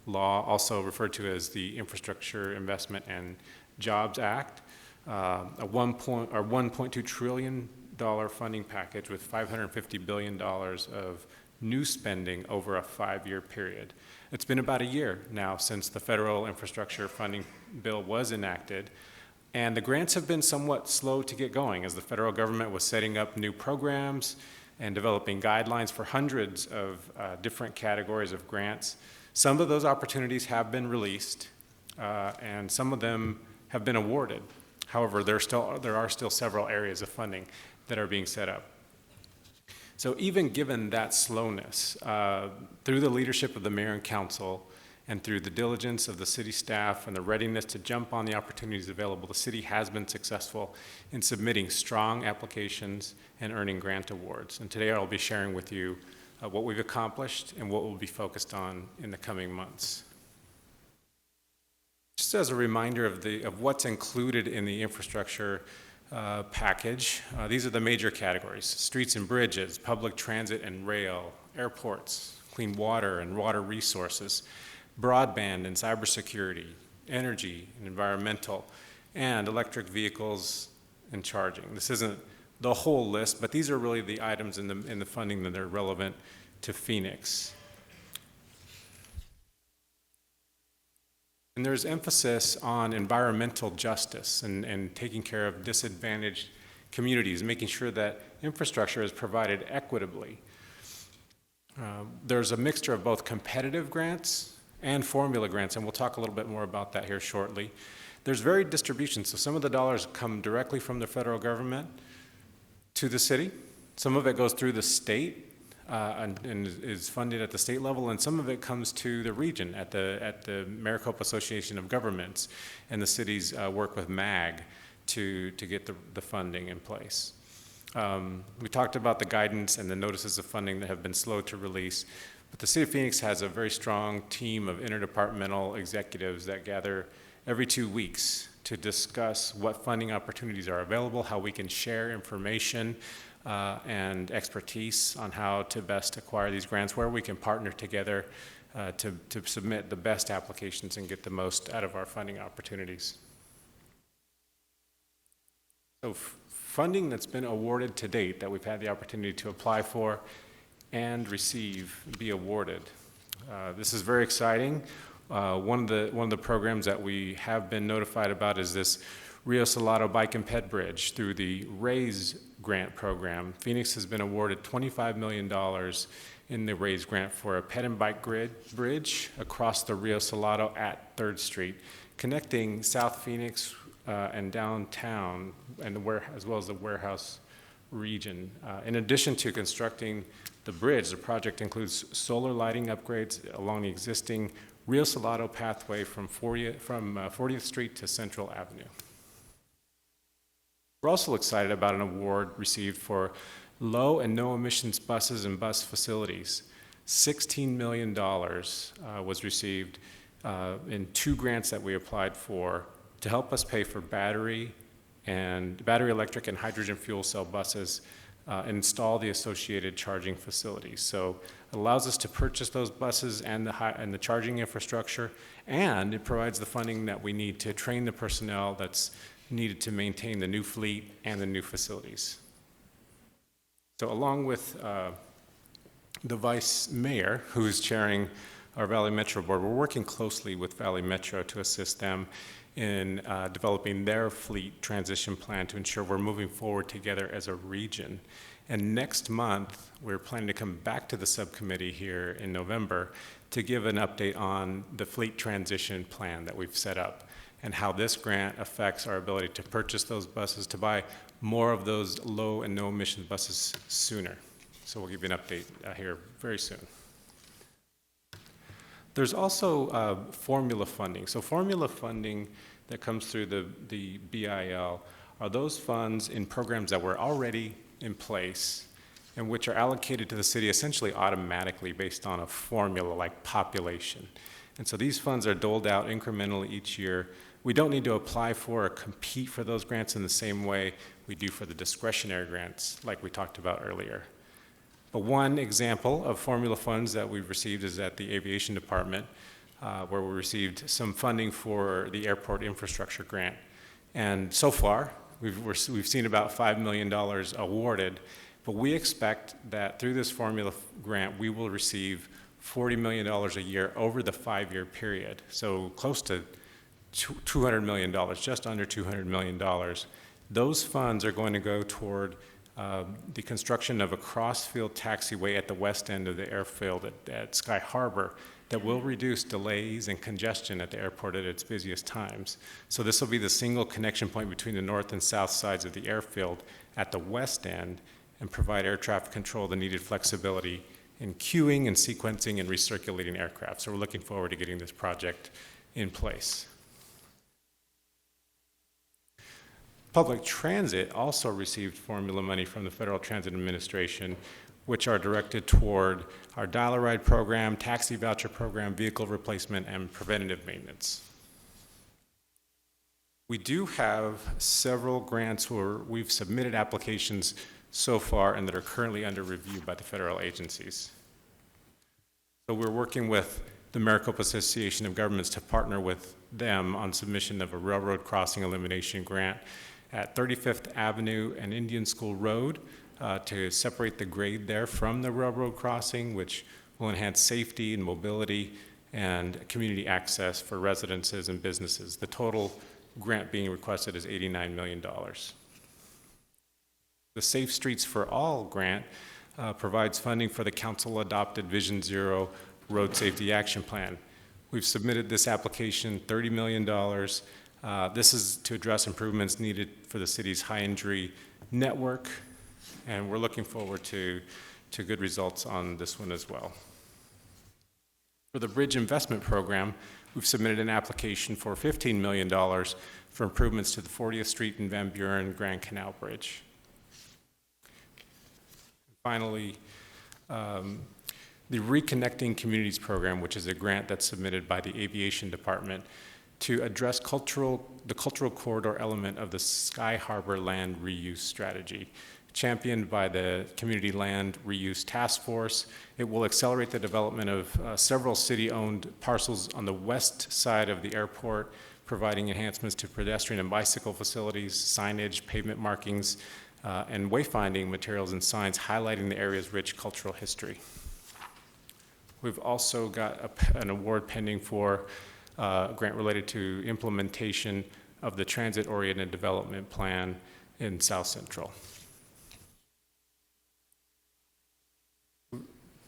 law, also referred to as the Infrastructure Investment and Jobs Act, a $1.2 trillion funding package with $550 billion of new spending over a 5-year period. It's been about a year now since the federal infrastructure funding bill was enacted, and the grants have been somewhat slow to get going as the federal government was setting up new programs and developing guidelines for hundreds of different categories of grants. Some of those opportunities have been released, and some of them have been awarded. However, there are still several areas of funding that are being set up. So even given that slowness, through the leadership of the mayor and council, and through the diligence of the city staff and the readiness to jump on the opportunities available, the city has been successful in submitting strong applications and earning grant awards. And today I'll be sharing with you what we've accomplished and what we'll be focused on in the coming months. Just as a reminder of what's included in the infrastructure package. These are the major categories: streets and bridges, public transit and rail, airports, clean water and water resources, broadband and cybersecurity, energy and environmental, and electric vehicles and charging. This isn't the whole list, but these are really the items in the funding that are relevant to Phoenix. And there's emphasis on environmental justice and taking care of disadvantaged communities, making sure that infrastructure is provided equitably. There's a mixture of both competitive grants and formula grants, and we'll talk a little bit more about that here shortly. There's varied distribution, so some of the dollars come directly from the federal government to the city. Some of it goes through the state and is funded at the state level, and some of it comes to the region at the Maricopa Association of Governments, and the cities work with MAG to get the funding in place. We talked about the guidance and the notices of funding that have been slow to release, but the City of Phoenix has a very strong team of interdepartmental executives that gather every 2 weeks to discuss what funding opportunities are available, how we can share information and expertise on how to best acquire these grants, where we can partner together to submit the best applications and get the most out of our funding opportunities. So funding that's been awarded to date that we've had the opportunity to apply for and receive, be awarded. This is very exciting. One of the programs that we have been notified about is this Rio Salado Bike and Ped Bridge through the RAISE grant program. Phoenix has been awarded $25 million in the RAISE grant for a ped and bike bridge across the Rio Salado at 3rd Street, connecting South Phoenix and downtown, and as well as the warehouse region. In addition to constructing the bridge, the project includes solar lighting upgrades along the existing Rio Salado pathway from 40th Street to Central Avenue. We're also excited about an award received for low and no emissions buses and bus facilities. $16 million was received in 2 grants that we applied for to help us pay for battery electric and hydrogen fuel cell buses and install the associated charging facilities. So it allows us to purchase those buses and the charging infrastructure, and it provides the funding that we need to train the personnel that's needed to maintain the new fleet and the new facilities. So along with the Vice Mayor, who is chairing our Valley Metro Board, we're working closely with Valley Metro to assist them in developing their fleet transition plan to ensure we're moving forward together as a region. And next month, we're planning to come back to the subcommittee here in November to give an update on the fleet transition plan that we've set up and how this grant affects our ability to purchase those buses, to buy more of those low and no emission buses sooner. So we'll give you an update here very soon. There's also formula funding. So formula funding that comes through the BIL are those funds in programs that were already in place and which are allocated to the city essentially automatically based on a formula like population. And so these funds are doled out incrementally each year. We don't need to apply for or compete for those grants in the same way we do for the discretionary grants like we talked about earlier. But one example of formula funds that we've received is at the Aviation Department, where we received some funding for the airport infrastructure grant. And so far, we've seen about $5 million awarded, but we expect that through this formula grant, we will receive $40 million a year over the 5-year period. So close to $200 million, just under $200 million. Those funds are going to go toward the construction of a cross-field taxiway at the west end of the airfield at Sky Harbor that will reduce delays and congestion at the airport at its busiest times. So this will be the single connection point between the north and south sides of the airfield at the west end and provide air traffic control the needed flexibility in queuing and sequencing and recirculating aircraft. So we're looking forward to getting this project in place. Public transit also received formula money from the Federal Transit Administration, which are directed toward our dial-a-ride program, taxi voucher program, vehicle replacement, and preventative maintenance. We do have several grants where we've submitted applications so far and that are currently under review by the federal agencies. So we're working with the Maricopa Association of Governments to partner with them on submission of a railroad crossing elimination grant at 35th Avenue and Indian School Road to separate the grade there from the railroad crossing, which will enhance safety and mobility and community access for residences and businesses. The total grant being requested is $89 million. The Safe Streets for All grant provides funding for the council-adopted Vision Zero Road Safety Action Plan. We've submitted this application, $30 million. This is to address improvements needed for the city's high-injury network, and we're looking forward to good results on this one as well. For the Bridge Investment Program, we've submitted an application for $15 million for improvements to the 40th Street and Van Buren Grand Canal Bridge. Finally, the Reconnecting Communities Program, which is a grant that's submitted by the Aviation Department to address the cultural corridor element of the Sky Harbor Land Reuse Strategy. Championed by the Community Land Reuse Task Force, it will accelerate the development of several city-owned parcels on the west side of the airport, providing enhancements to pedestrian and bicycle facilities, signage, pavement markings, and wayfinding materials and signs highlighting the area's rich cultural history. We've also got an award pending for a grant related to implementation of the transit-oriented development plan in South Central.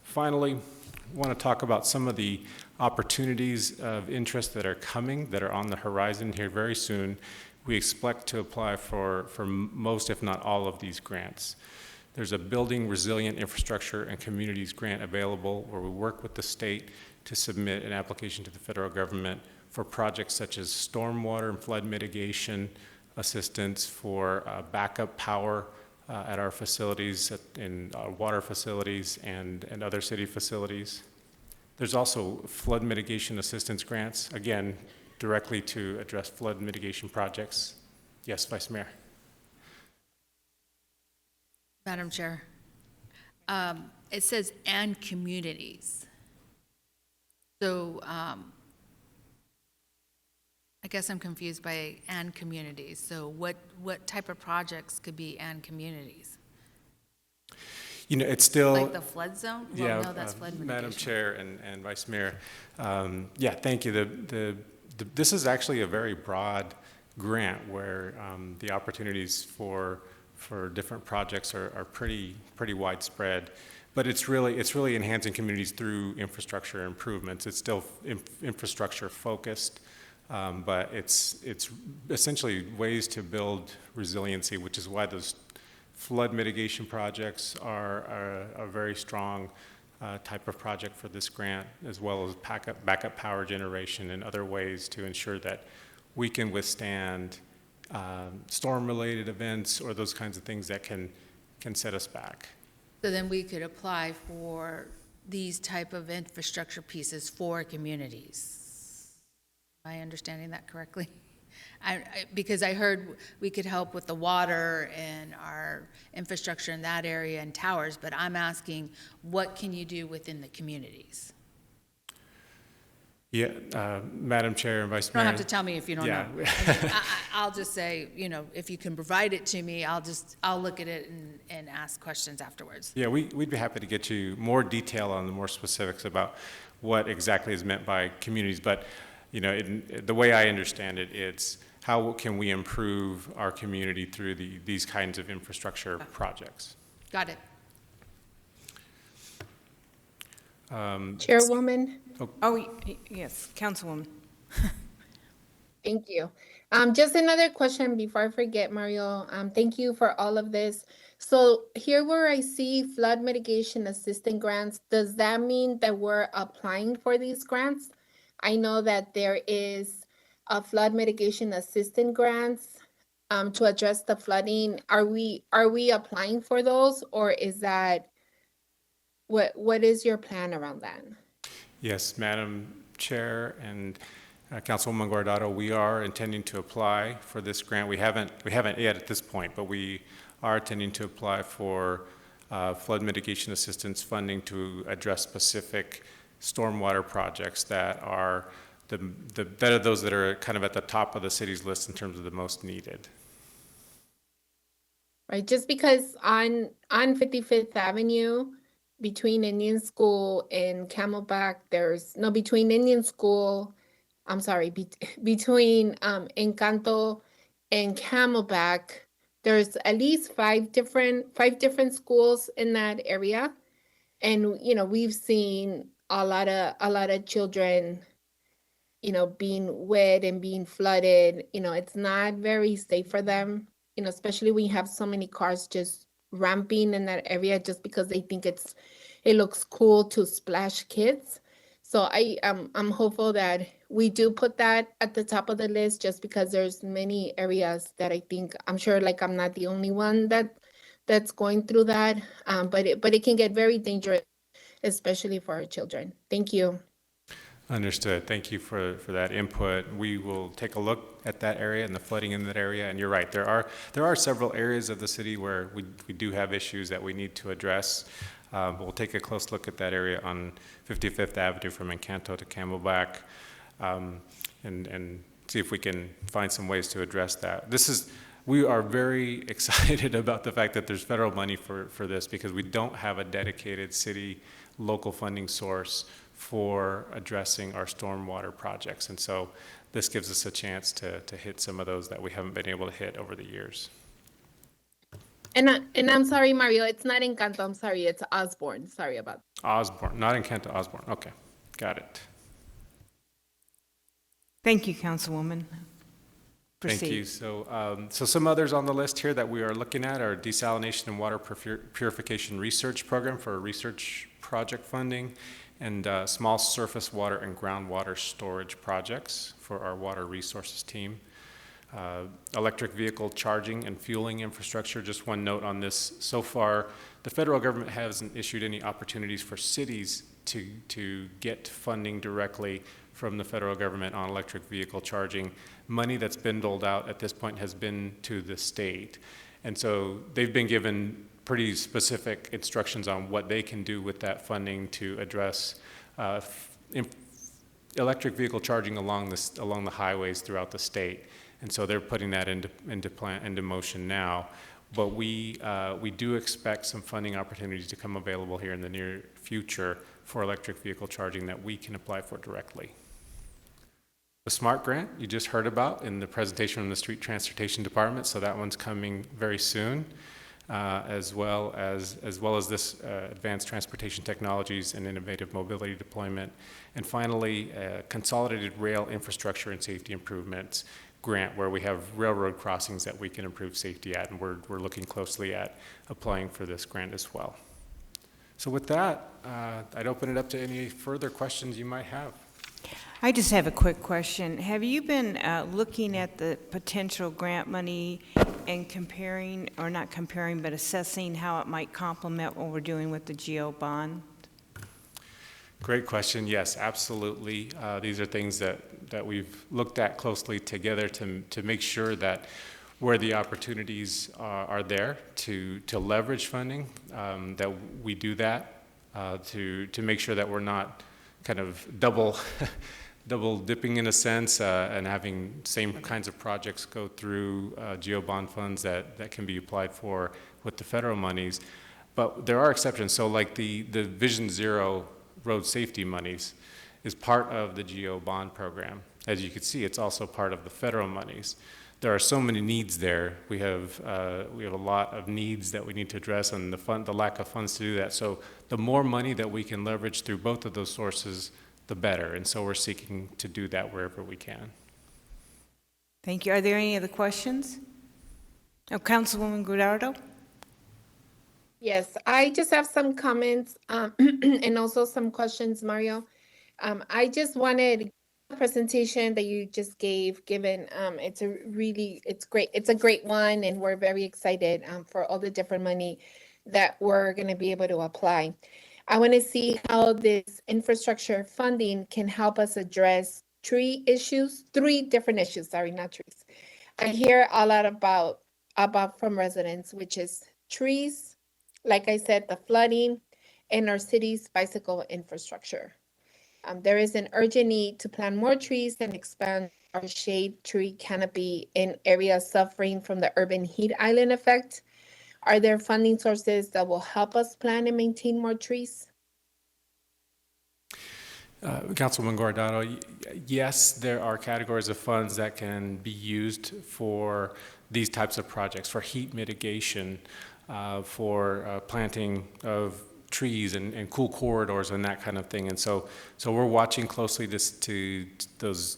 Finally, I want to talk about some of the opportunities of interest that are coming, that are on the horizon here very soon. We expect to apply for most, if not all, of these grants. There's a Building Resilient Infrastructure and Communities grant available where we work with the state to submit an application to the federal government for projects such as stormwater and flood mitigation assistance, for backup power at our facilities, in our water facilities and other city facilities. There's also flood mitigation assistance grants, again, directly to address flood mitigation projects. Yes, Vice Mayor. Madam Chair, it says "and communities." So I guess I'm confused by "and communities." So what type of projects could be "and communities"? You know, it's still Like the flood zone? Well, yeah, no, that's flood mitigation. Madam Chair and Vice Mayor, yeah, thank you. This is actually a very broad grant where the opportunities for different projects are pretty widespread, but it's really enhancing communities through infrastructure improvements. It's still infrastructure focused, but it's essentially ways to build resiliency, which is why those flood mitigation projects are a very strong type of project for this grant, as well as backup power generation and other ways to ensure that we can withstand storm-related events or those kinds of things that can set us back. So then we could apply for these type of infrastructure pieces for communities. Am I understanding that correctly? Because I heard we could help with the water and our infrastructure in that area and towers, but I'm asking, what can you do within the communities? Yeah, Madam Chair and Vice You don't Mayor. have to tell me if you don't Yeah. know. I'll just say, if you can provide it to me, I'll look at it and ask questions afterwards. Yeah, we'd be happy to get you more detail on the more specifics about what exactly is meant by communities. But, the way I understand it, it's how can we improve our community through these kinds of infrastructure projects. Got it. Chairwoman, Yes, Councilwoman. thank you. Just another question before I forget, Mario. Thank you for all of this. So here where I see flood mitigation assistance grants, does that mean that we're applying for these grants? I know that there is a flood mitigation assistance grants to address the flooding. Are we applying for those, or is that what is your plan around that? Yes, Madam Chair and Councilwoman Guardado, we are intending to apply for this grant. We haven't yet at this point, but we are intending to apply for flood mitigation assistance funding to address specific stormwater projects that are those that are kind of at the top of the city's list in terms of the most needed. Right, just because on 55th Avenue, between Indian School and Camelback, between Indian School, I'm sorry, between Encanto and Camelback, there's at least five different schools in that area. And, you know, we've seen a lot of children, you know, being wet and being flooded. You know, it's not very safe for them, you know, especially when you have so many cars just ramping in that area just because they think it looks cool to splash kids. So I'm hopeful that we do put that at the top of the list just because there's many areas that I think, I'm sure like I'm not the only one that's going through that. But it can get very dangerous, especially for our children. Thank you. Understood. Thank you for that input. We will take a look at that area and the flooding in that area. And you're right, there are several areas of the city where we do have issues that we need to address. But we'll take a close look at that area on 55th Avenue from Encanto to Camelback, and see if we can find some ways to address that. We are very excited about the fact that there's federal money for this, because we don't have a dedicated city local funding source for addressing our stormwater projects. And so this gives us a chance to hit some of those that we haven't been able to hit over the years. And I'm sorry, Mario, it's not Encanto, I'm sorry, it's Osborne. Sorry about that. Osborne, not Encanto, Osborne. Okay, got it. Thank you, Councilwoman. Proceed. Thank you. So some others on the list here that we are looking at are desalination and water purification research program for research project funding, and small surface water and groundwater storage projects for our water resources team. Electric vehicle charging and fueling infrastructure. Just one note on this. So far, the federal government hasn't issued any opportunities for cities to get funding directly from the federal government on electric vehicle charging. Money that's been doled out at this point has been to the state. And so they've been given pretty specific instructions on what they can do with that funding to address electric vehicle charging along the highways throughout the state. And so they're putting that into motion now. But we do expect some funding opportunities to come available here in the near future for electric vehicle charging that we can apply for directly. The SMART grant you just heard about in the presentation from the Street Transportation Department, so that one's coming very soon, as well as this Advanced Transportation Technologies and Innovative Mobility Deployment. And finally, Consolidated Rail Infrastructure and Safety Improvements grant, where we have railroad crossings that we can improve safety at, and we're looking closely at applying for this grant as well. So with that, I'd open it up to any further questions you might have. I just have a quick question. Have you been looking at the potential grant money and comparing, or not comparing, but assessing how it might complement what we're doing with the GO bond? Great question. Yes, absolutely. These are things that we've looked at closely together to make sure that where the opportunities are there to leverage funding, that we do that, to make sure that we're not kind of double dipping in a sense, and having same kinds of projects go through GO bond funds that can be applied for with the federal monies. But there are exceptions. So like the Vision Zero road safety monies is part of the GO bond program. As you can see, it's also part of the federal monies. There are so many needs there. We have a lot of needs that we need to address, and the lack of funds to do that. So the more money that we can leverage through both of those sources, the better. And so we're seeking to do that wherever we can. Thank you. Are there any other questions? Oh, Councilwoman Guardado? Yes, I just have some comments and also some questions, Mario. I just wanted the presentation that you just given. It's great. It's a great one, and we're very excited for all the different money that we're going to be able to apply. I want to see how this infrastructure funding can help us address tree issues, 3 different issues, sorry, not trees. I hear a lot about from residents, which is trees, like I said, the flooding, and our city's bicycle infrastructure. There is an urgent need to plant more trees and expand our shade tree canopy in areas suffering from the urban heat island effect. Are there funding sources that will help us plant and maintain more trees? Councilman Guardado, yes, there are categories of funds that can be used for these types of projects, for heat mitigation, for planting of trees and cool corridors and that kind of thing. And so we're watching closely to those,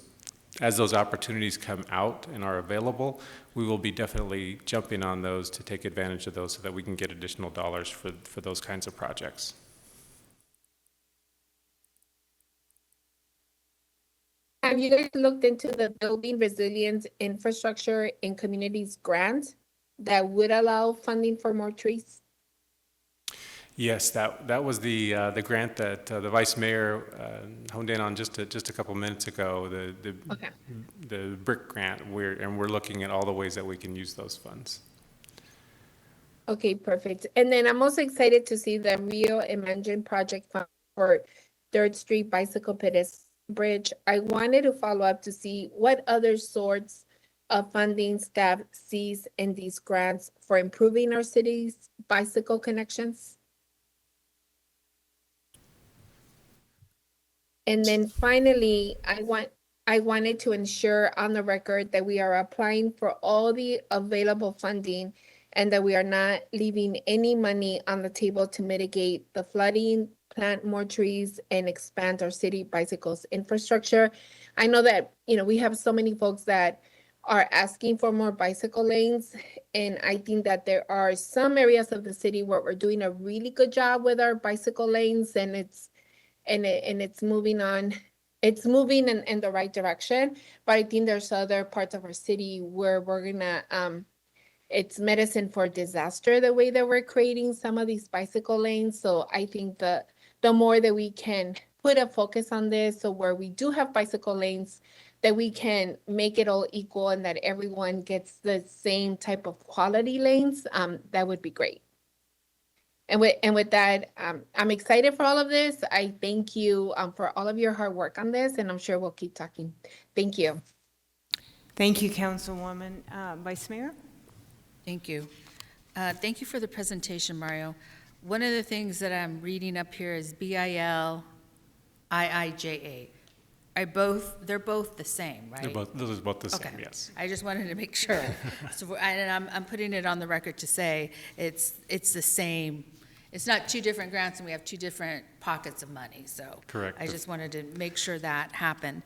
as those opportunities come out and are available, we will be definitely jumping on those to take advantage of those so that we can get additional dollars for those kinds of projects. Have you guys looked into the Building Resilience Infrastructure in Communities grant that would allow funding for more trees? Yes, that was the grant that the Vice Mayor honed in on just a couple minutes ago. Okay. The BRIC grant. We're looking at all the ways that we can use those funds. Okay, perfect. And then I'm also excited to see the Rio Imagine project fund for 3rd Street Bicycle Pedestrian Bridge. I wanted to follow up to see what other sorts of funding staff sees in these grants for improving our city's bicycle connections. And then finally, I wanted to ensure on the record that we are applying for all the available funding and that we are not leaving any money on the table to mitigate the flooding, plant more trees, and expand our city bicycles infrastructure. I know that, we have so many folks that are asking for more bicycle lanes, and I think that there are some areas of the city where we're doing a really good job with our bicycle lanes, and it's moving on. It's moving in the right direction, but I think there's other parts of our city where we're gonna it's medicine for disaster the way that we're creating some of these bicycle lanes. So I think the more that we can put a focus on this, so where we do have bicycle lanes, that we can make it all equal and that everyone gets the same type of quality lanes, that would be great. And with that, I'm excited for all of this. I thank you for all of your hard work on this, and I'm sure we'll keep talking. Thank you. Thank you, Councilwoman. Vice Mayor? Thank you. Thank you for the presentation, Mario. One of the things that I'm reading up here is BIL, IIJA. They're both the same, right? Those are both the same, Okay. yes. I just wanted to make sure. So, and I'm putting it on the record to say it's the same. It's not 2 different grants and we have 2 different pockets of money, so. Correct. I just wanted to make sure that happened.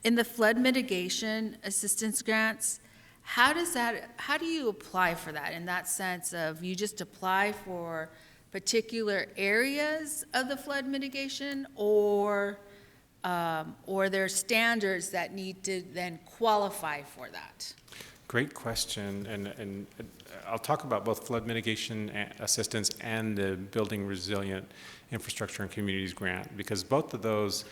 In the flood mitigation assistance grants, how do you apply for that in that sense of you just apply for particular areas of the flood mitigation, or there are standards that need to then qualify for that? Great question, and I'll talk about both flood mitigation assistance and the Building Resilient Infrastructure and Communities grant, because both of those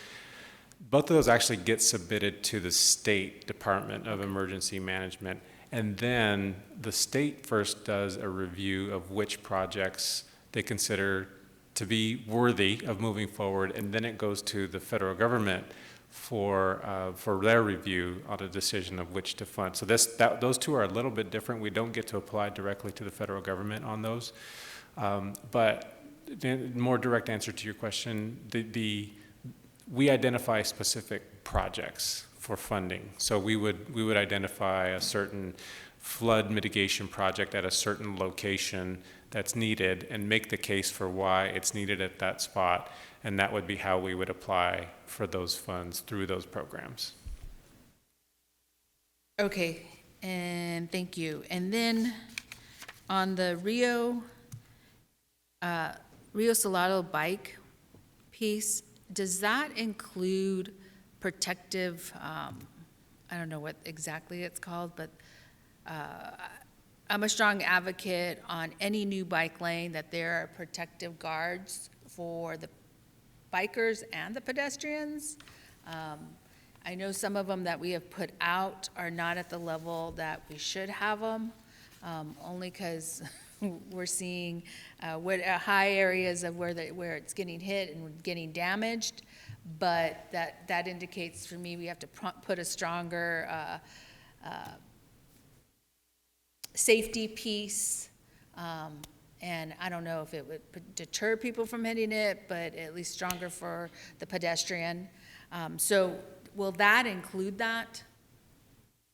actually get submitted to the State Department of Emergency Management, and then the state first does a review of which projects they consider to be worthy of moving forward, and then it goes to the federal government for their review on a decision of which to fund. So those 2 are a little bit different. We don't get to apply directly to the federal government on those. But the more direct answer to your question, we identify specific projects for funding. So we would identify a certain flood mitigation project at a certain location that's needed and make the case for why it's needed at that spot. And that would be how we would apply for those funds through those programs. Okay, and thank you. And then on the Rio Salado bike piece, does that include protective, I don't know what exactly it's called, but I'm a strong advocate on any new bike lane that there are protective guards for the bikers and the pedestrians. I know some of them that we have put out are not at the level that we should have them, only because we're seeing high areas of where it's getting hit and getting damaged. But that indicates for me we have to put a stronger safety piece. And I don't know if it would deter people from hitting it, but at least stronger for the pedestrian. So will that include that?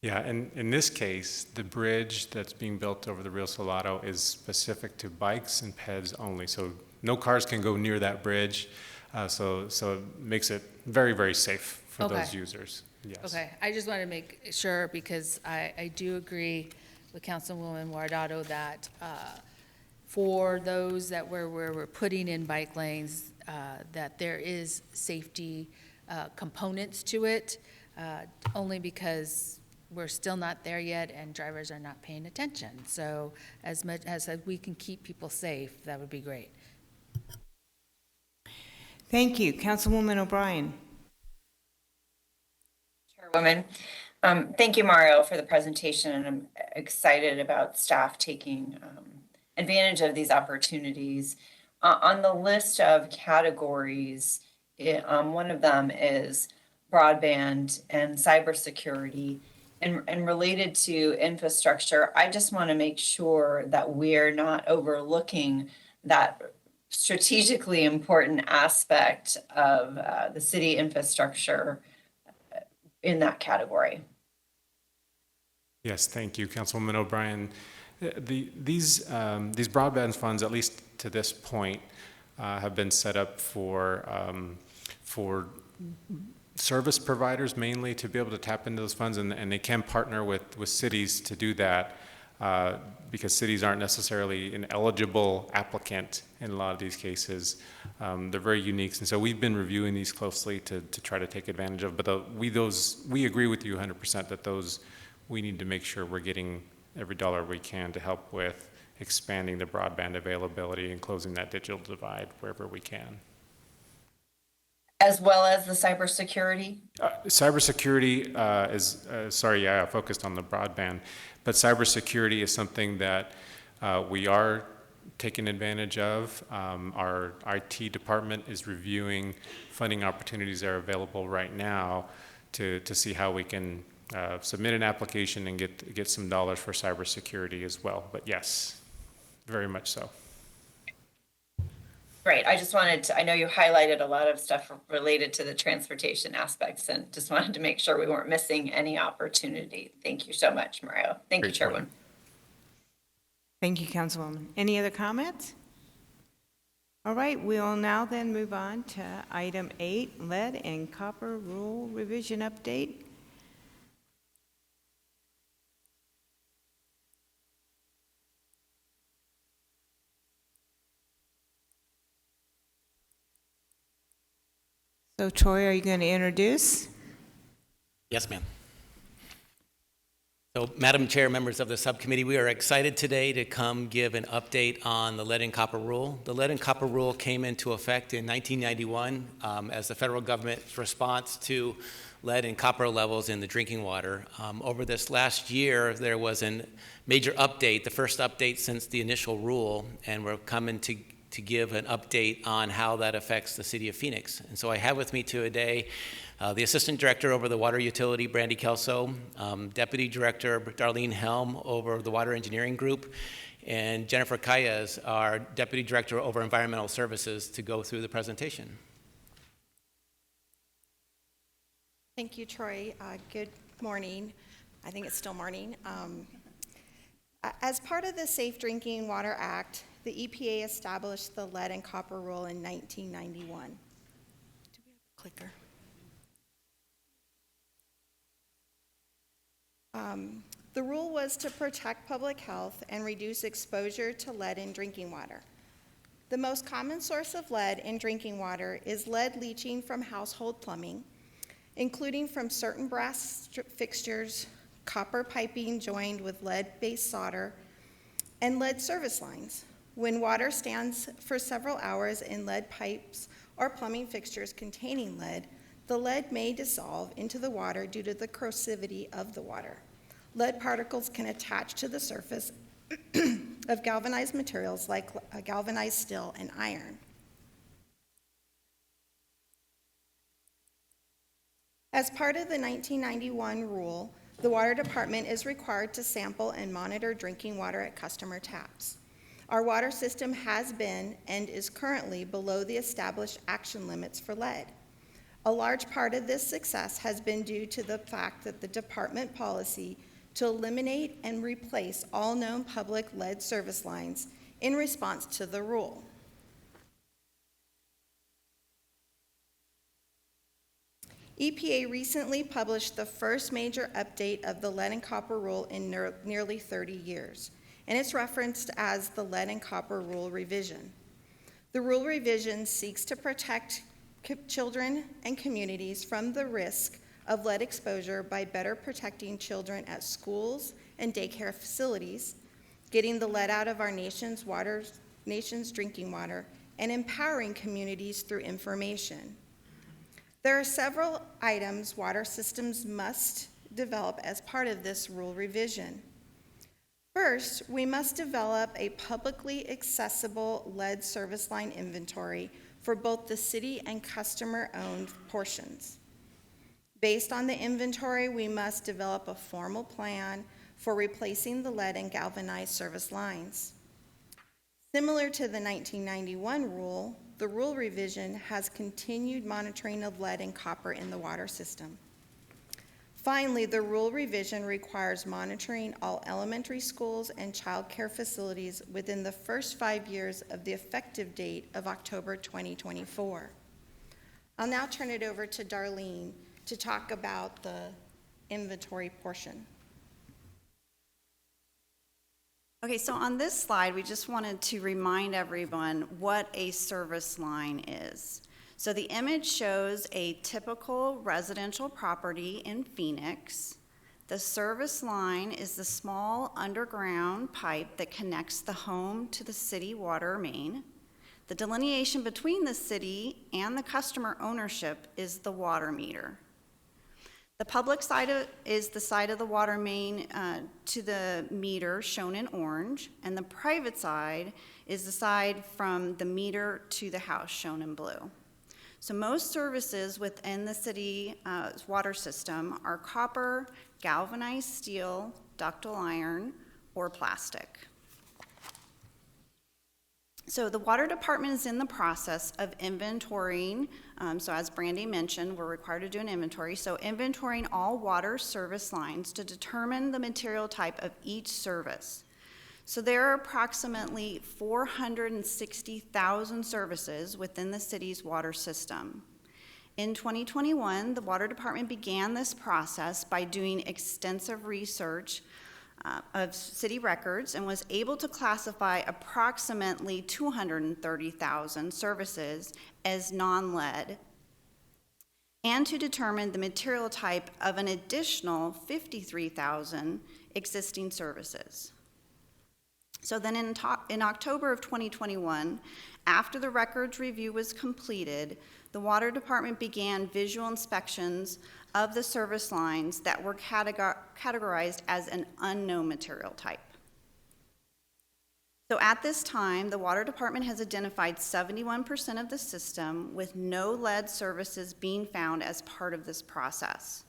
Yeah, and in this case, the bridge that's being built over the Rio Salado is specific to bikes and peds only. So no cars can go near that bridge. So it makes it very, very safe for those users. Yes. Okay, I just want to make sure because I do agree with Councilwoman Guardado that for those that we're putting in bike lanes, that there is safety components to it, only because we're still not there yet and drivers are not paying attention. So as much as we can keep people safe, that would be great. Thank you. Councilwoman O'Brien. Chairwoman, thank you, Mario, for the presentation, and I'm excited about staff taking advantage of these opportunities. On the list of categories, one of them is broadband and cybersecurity. And related to infrastructure, I just want to make sure that we're not overlooking that strategically important aspect of the city infrastructure in that category. Yes, thank you, Councilwoman O'Brien. These broadband funds, at least to this point, have been set up for service providers mainly to be able to tap into those funds, and they can partner with cities to do that because cities aren't necessarily an eligible applicant in a lot of these cases. They're very unique, and so we've been reviewing these closely to try to take advantage of. But we agree with you 100% that those we need to make sure we're getting every dollar we can to help with expanding the broadband availability and closing that digital divide wherever we can. As well as the cybersecurity? Cybersecurity I focused on the broadband, but cybersecurity is something that we are taking advantage of. Our IT department is reviewing funding opportunities that are available right now to see how we can submit an application and get some dollars for cybersecurity as well. But yes, very much so. Great. I just wanted to, I know you highlighted a lot of stuff related to the transportation aspects and just wanted to make sure we weren't missing any opportunity. Thank you so much, Mario. Thank you, Chairwoman. Thank you, Councilwoman. Any other comments? All right, we'll now then move on to item 8, lead and copper rule revision update. So Troy, are you going to introduce? Yes, ma'am. So, Madam Chair, members of the subcommittee, we are excited today to come give an update on the lead and copper rule. The lead and copper rule came into effect in 1991 as the federal government's response to lead and copper levels in the drinking water. Over this last year, there was a major update, the first update since the initial rule, and we're coming to give an update on how that affects the city of Phoenix. And so I have with me today the Assistant Director over the Water Utility, Brandy Kelso, Deputy Director Darlene Helm over the Water Engineering Group, and Jennifer Calles, our Deputy Director over Environmental Services, to go through the presentation. Thank you, Troy. Good morning. I think it's still morning. As part of the Safe Drinking Water Act, the EPA established the lead and copper rule in 1991. Do we have a clicker? The rule was to protect public health and reduce exposure to lead in drinking water. The most common source of lead in drinking water is lead leaching from household plumbing, including from certain brass fixtures, copper piping joined with lead-based solder, and lead service lines. When water stands for several hours in lead pipes or plumbing fixtures containing lead, The lead may dissolve into the water due to the corrosivity of the water. Lead particles can attach to the surface of galvanized materials like galvanized steel and iron. As part of the 1991 rule, the Water Department is required to sample and monitor drinking water at customer taps. Our water system has been and is currently below the established action limits for lead. A large part of this success has been due to the fact that the department policy to eliminate and replace all known public lead service lines in response to the rule. EPA recently published the first major update of the lead and copper rule in nearly 30 years, and it's referenced as the Lead and Copper Rule Revision. The rule revision seeks to protect children and communities from the risk of lead exposure by better protecting children at schools and daycare facilities, getting the lead out of our nation's drinking water, and empowering communities through information. There are several items water systems must develop as part of this rule revision. First, we must develop a publicly accessible lead service line inventory for both the city and customer-owned portions. Based on the inventory, we must develop a formal plan for replacing the lead and galvanized service lines. Similar to the 1991 rule, the rule revision has continued monitoring of lead and copper in the water system. Finally, the rule revision requires monitoring all elementary schools and child care facilities within the first 5 years of the effective date of October 2024. I'll now turn it over to Darlene to talk about the inventory portion. Okay, so on this slide, we just wanted to remind everyone what a service line is. So the image shows a typical residential property in Phoenix. The service line is the small underground pipe that connects the home to the city water main. The delineation between the city and the customer ownership is the water meter. The public side is the side of the water main to the meter shown in orange, and the private side is the side from the meter to the house shown in blue. So most services within the city water system are copper, galvanized steel, ductile iron, or plastic. So the water department is in the process of inventorying, so as Brandy mentioned, we're required to do an inventory, so inventorying all water service lines to determine the material type of each service. So there are approximately 460,000 services within the city's water system. In 2021, the water department began this process by doing extensive research of city records and was able to classify approximately 230,000 services as non-lead and to determine the material type of an additional 53,000 existing services. So then in October of 2021, after the records review was completed, the water department began visual inspections of the service lines that were categorized as an unknown material type. So at this time, the water department has identified 71% of the system with no lead services being found as part of this process.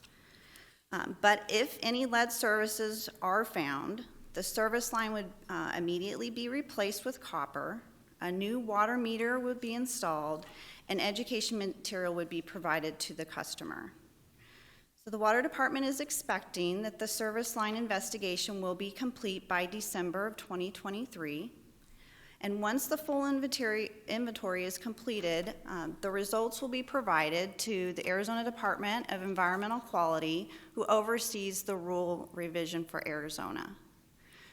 But if any lead services are found, the service line would immediately be replaced with copper, a new water meter would be installed, and education material would be provided to the customer. So the water department is expecting that the service line investigation will be complete by December of 2023. And once the full inventory is completed, the results will be provided to the Arizona Department of Environmental Quality, who oversees the rule revision for Arizona.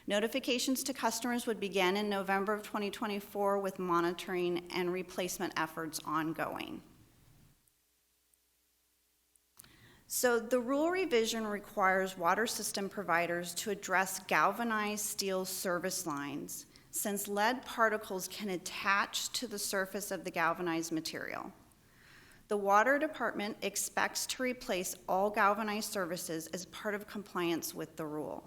Notifications to customers would begin in November of 2024 with monitoring and replacement efforts ongoing. So the rule revision requires water system providers to address galvanized steel service lines since lead particles can attach to the surface of the galvanized material. The Water Department expects to replace all galvanized services as part of compliance with the rule.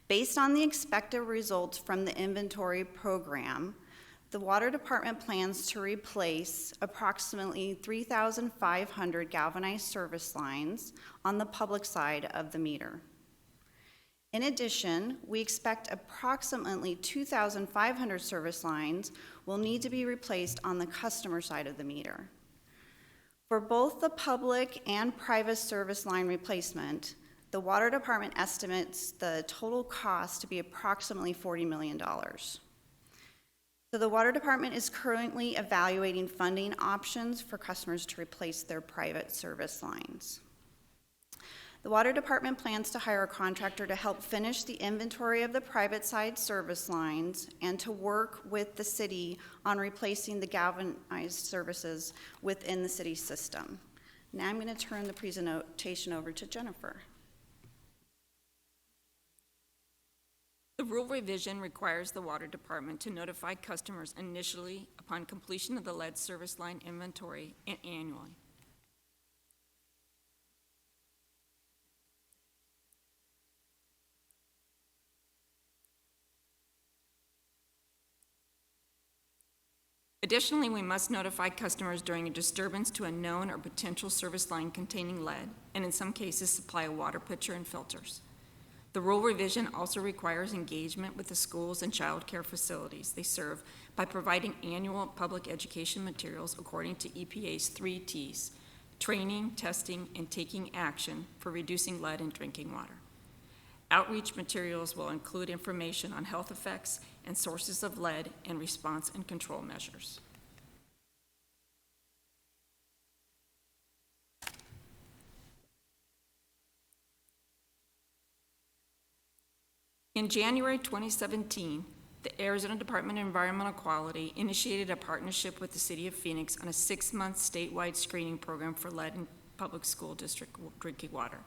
Based on the expected results from the inventory program, the Water Department plans to replace approximately 3,500 galvanized service lines on the public side of the meter. In addition, we expect approximately 2,500 service lines will need to be replaced on the customer side of the meter. For both the public and private service line replacement, the Water Department estimates the total cost to be approximately $40 million. So the Water Department is currently evaluating funding options for customers to replace their private service lines. The Water Department plans to hire a contractor to help finish the inventory of the private side service lines and to work with the city on replacing the galvanized services within the city system. Now I'm going to turn the presentation over to Jennifer. The rule revision requires the Water Department to notify customers initially upon completion of the lead service line inventory and annually. Additionally, we must notify customers during a disturbance to a known or potential service line containing lead, and in some cases supply a water pitcher and filters. The rule revision also requires engagement with the schools and child care facilities they serve by providing annual public education materials according to EPA's 3 T's: training, testing, and taking action for reducing lead in drinking water. Outreach materials will include information on health effects and sources of lead and response and control measures. In January 2017, the Arizona Department of Environmental Quality initiated a partnership with the City of Phoenix on a 6-month statewide screening program for lead in public school district drinking water.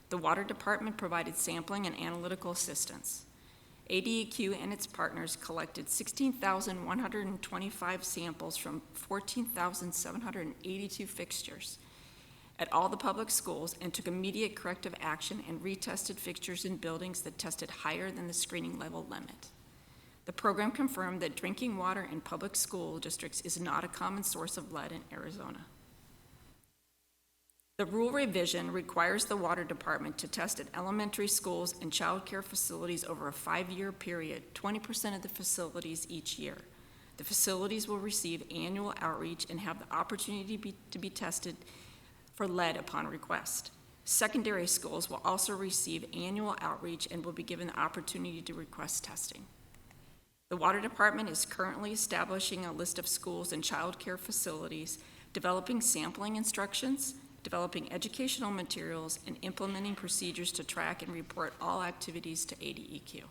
The Water Department provided sampling and analytical assistance. ADEQ and its partners collected 16,125 samples from 14,782 fixtures at all the public schools and took immediate corrective action and retested fixtures in buildings that tested higher than the screening level limit. The program confirmed that drinking water in public school districts is not a common source of lead in Arizona. The rule revision requires the Water Department to test at elementary schools and child care facilities over a 5-year period, 20% of the facilities each year. The facilities will receive annual outreach and have the opportunity to be tested for lead upon request. Secondary schools will also receive annual outreach and will be given the opportunity to request testing. The Water Department is currently establishing a list of schools and child care facilities, developing sampling instructions, developing educational materials, and implementing procedures to track and report all activities to ADEQ.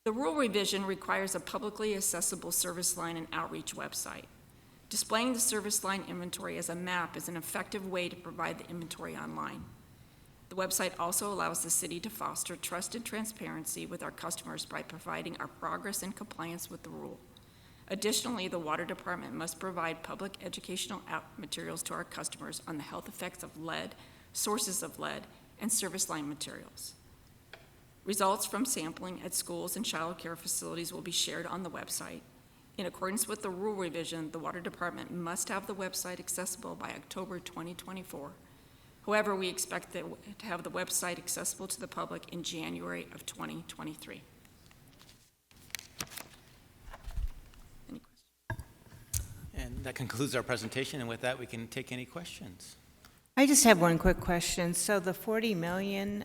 The rule revision requires a publicly accessible service line and outreach website. Displaying the service line inventory as a map is an effective way to provide the inventory online. The website also allows the city to foster trust and transparency with our customers by providing our progress in compliance with the rule. Additionally, the Water Department must provide public educational materials to our customers on the health effects of lead, sources of lead, and service line materials. Results from sampling at schools and child care facilities will be shared on the website. In accordance with the rule revision, the Water Department must have the website accessible by October 2024. However, we expect to have the website accessible to the public in January of 2023. And that concludes our presentation, and with that, we can take any questions. I just have one quick question. So the 40 million,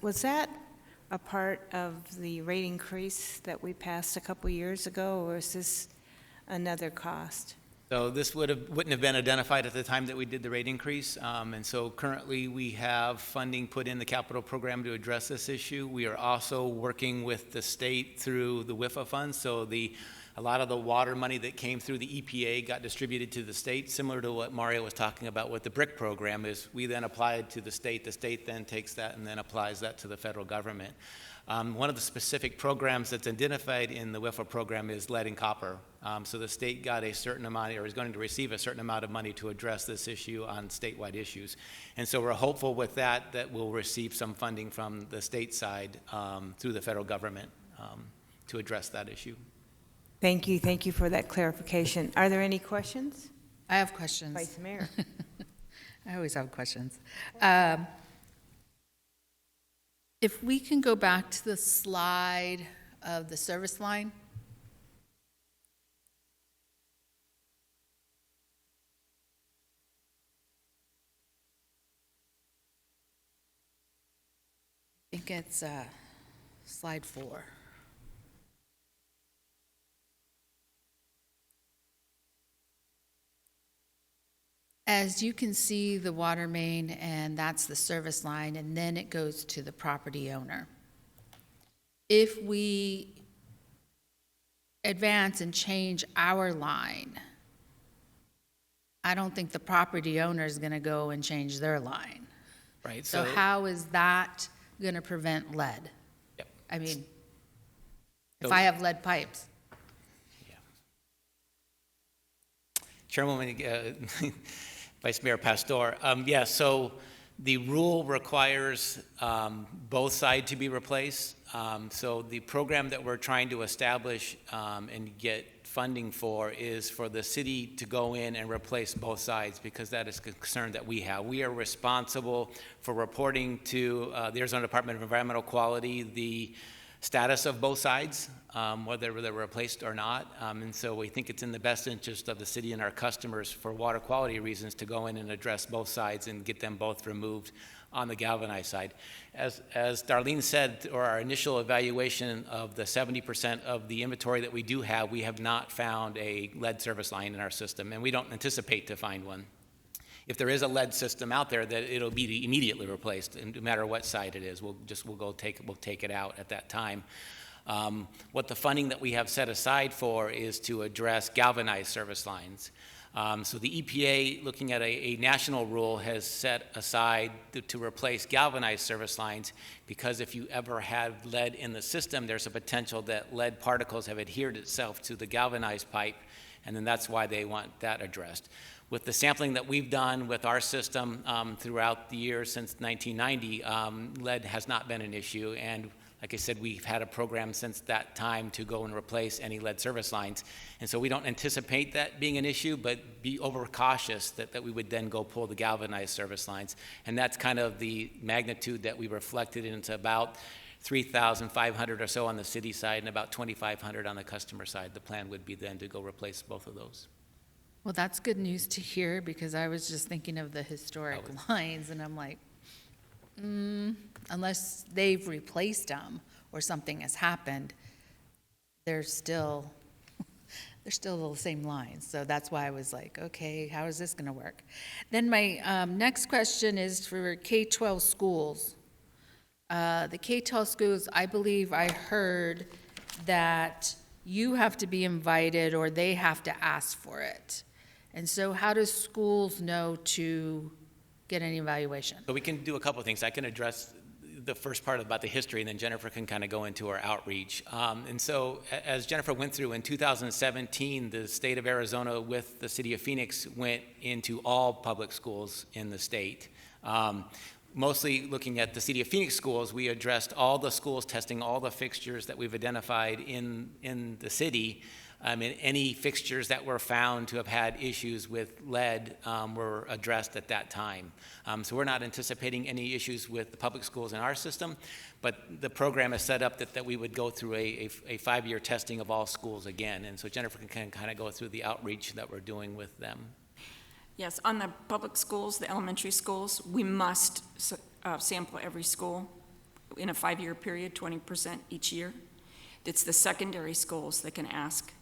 was that a part of the rate increase that we passed a couple years ago, or is this another cost? So this wouldn't have been identified at the time that we did the rate increase, and so currently we have funding put in the capital program to address this issue. We are also working with the state through the WIFA funds, so the A lot of the water money that came through the EPA got distributed to the state, similar to what Mario was talking about with the BRIC program, is we then apply it to the state then takes that and then applies that to the federal government. One of the specific programs that's identified in the WIFA program is lead and copper. So the state got a certain amount, or is going to receive a certain amount of money to address this issue on statewide issues. And so we're hopeful with that we'll receive some funding from the state side through the federal government to address that issue. Thank you for that clarification. Are there any questions? I have questions. Vice Mayor. I always have questions. If we can go back to the slide of the service line. I think it's slide 4. As you can see, the water main, and that's the service line, and then it goes to the property owner. If we advance and change our line, I don't think the property owner is going to go and change their line. Right. So how is that going to prevent lead? Yep. I mean, if So- I have lead pipes. Chairwoman, Vice Mayor Pastor, so the rule requires both sides to be replaced. So the program that we're trying to establish and get funding for is for the city to go in and replace both sides, because that is a concern that we have. We are responsible for reporting to the Arizona Department of Environmental Quality the status of both sides, whether they're replaced or not. And so we think it's in the best interest of the city and our customers, for water quality reasons, to go in and address both sides and get them both removed on the galvanized side. As Darlene said, or our initial evaluation of the 70% of the inventory that we do have, we have not found a lead service line in our system, and we don't anticipate to find one. If there is a lead system out there, that it'll be immediately replaced, and no matter what side it is, we'll take it out at that time. What the funding that we have set aside for is to address galvanized service lines. So the EPA, looking at a national rule, has set aside to replace galvanized service lines, because if you ever have lead in the system, there's a potential that lead particles have adhered itself to the galvanized pipe, and then that's why they want that addressed. With the sampling that we've done with our system throughout the years since 1990, lead has not been an issue, and like I said, we've had a program since that time to go and replace any lead service lines. And so we don't anticipate that being an issue, but be overcautious that we would then go pull the galvanized service lines. And that's kind of the magnitude that we reflected into about 3,500 or so on the city side and about 2,500 on the customer side. The plan would be then to go replace both of those. Well, that's good news to hear, because I was just thinking of the historic lines, and I'm like, unless they've replaced them or something has happened, they're still the same lines. So that's why I was like, okay, how is this going to work? Then my next question is for K-12 schools. The K-12 schools, I believe I heard that you have to be invited or they have to ask for it. And so how do schools know to get an evaluation? So we can do a couple of things. I can address the first part about the history, and then Jennifer can kind of go into our outreach. And so as Jennifer went through, in 2017, the state of Arizona with the city of Phoenix went into all public schools in the state. Mostly looking at the city of Phoenix schools, we addressed all the schools, testing all the fixtures that we've identified in the city. And any fixtures that were found to have had issues with lead were addressed at that time. So we're not anticipating any issues with the public schools in our system, but the program is set up that we would go through a 5-year testing of all schools again. And so Jennifer can kind of go through the outreach that we're doing with them. Yes, on the public schools, the elementary schools, we must sample every school in a 5-year period, 20% each year. It's the secondary schools that can ask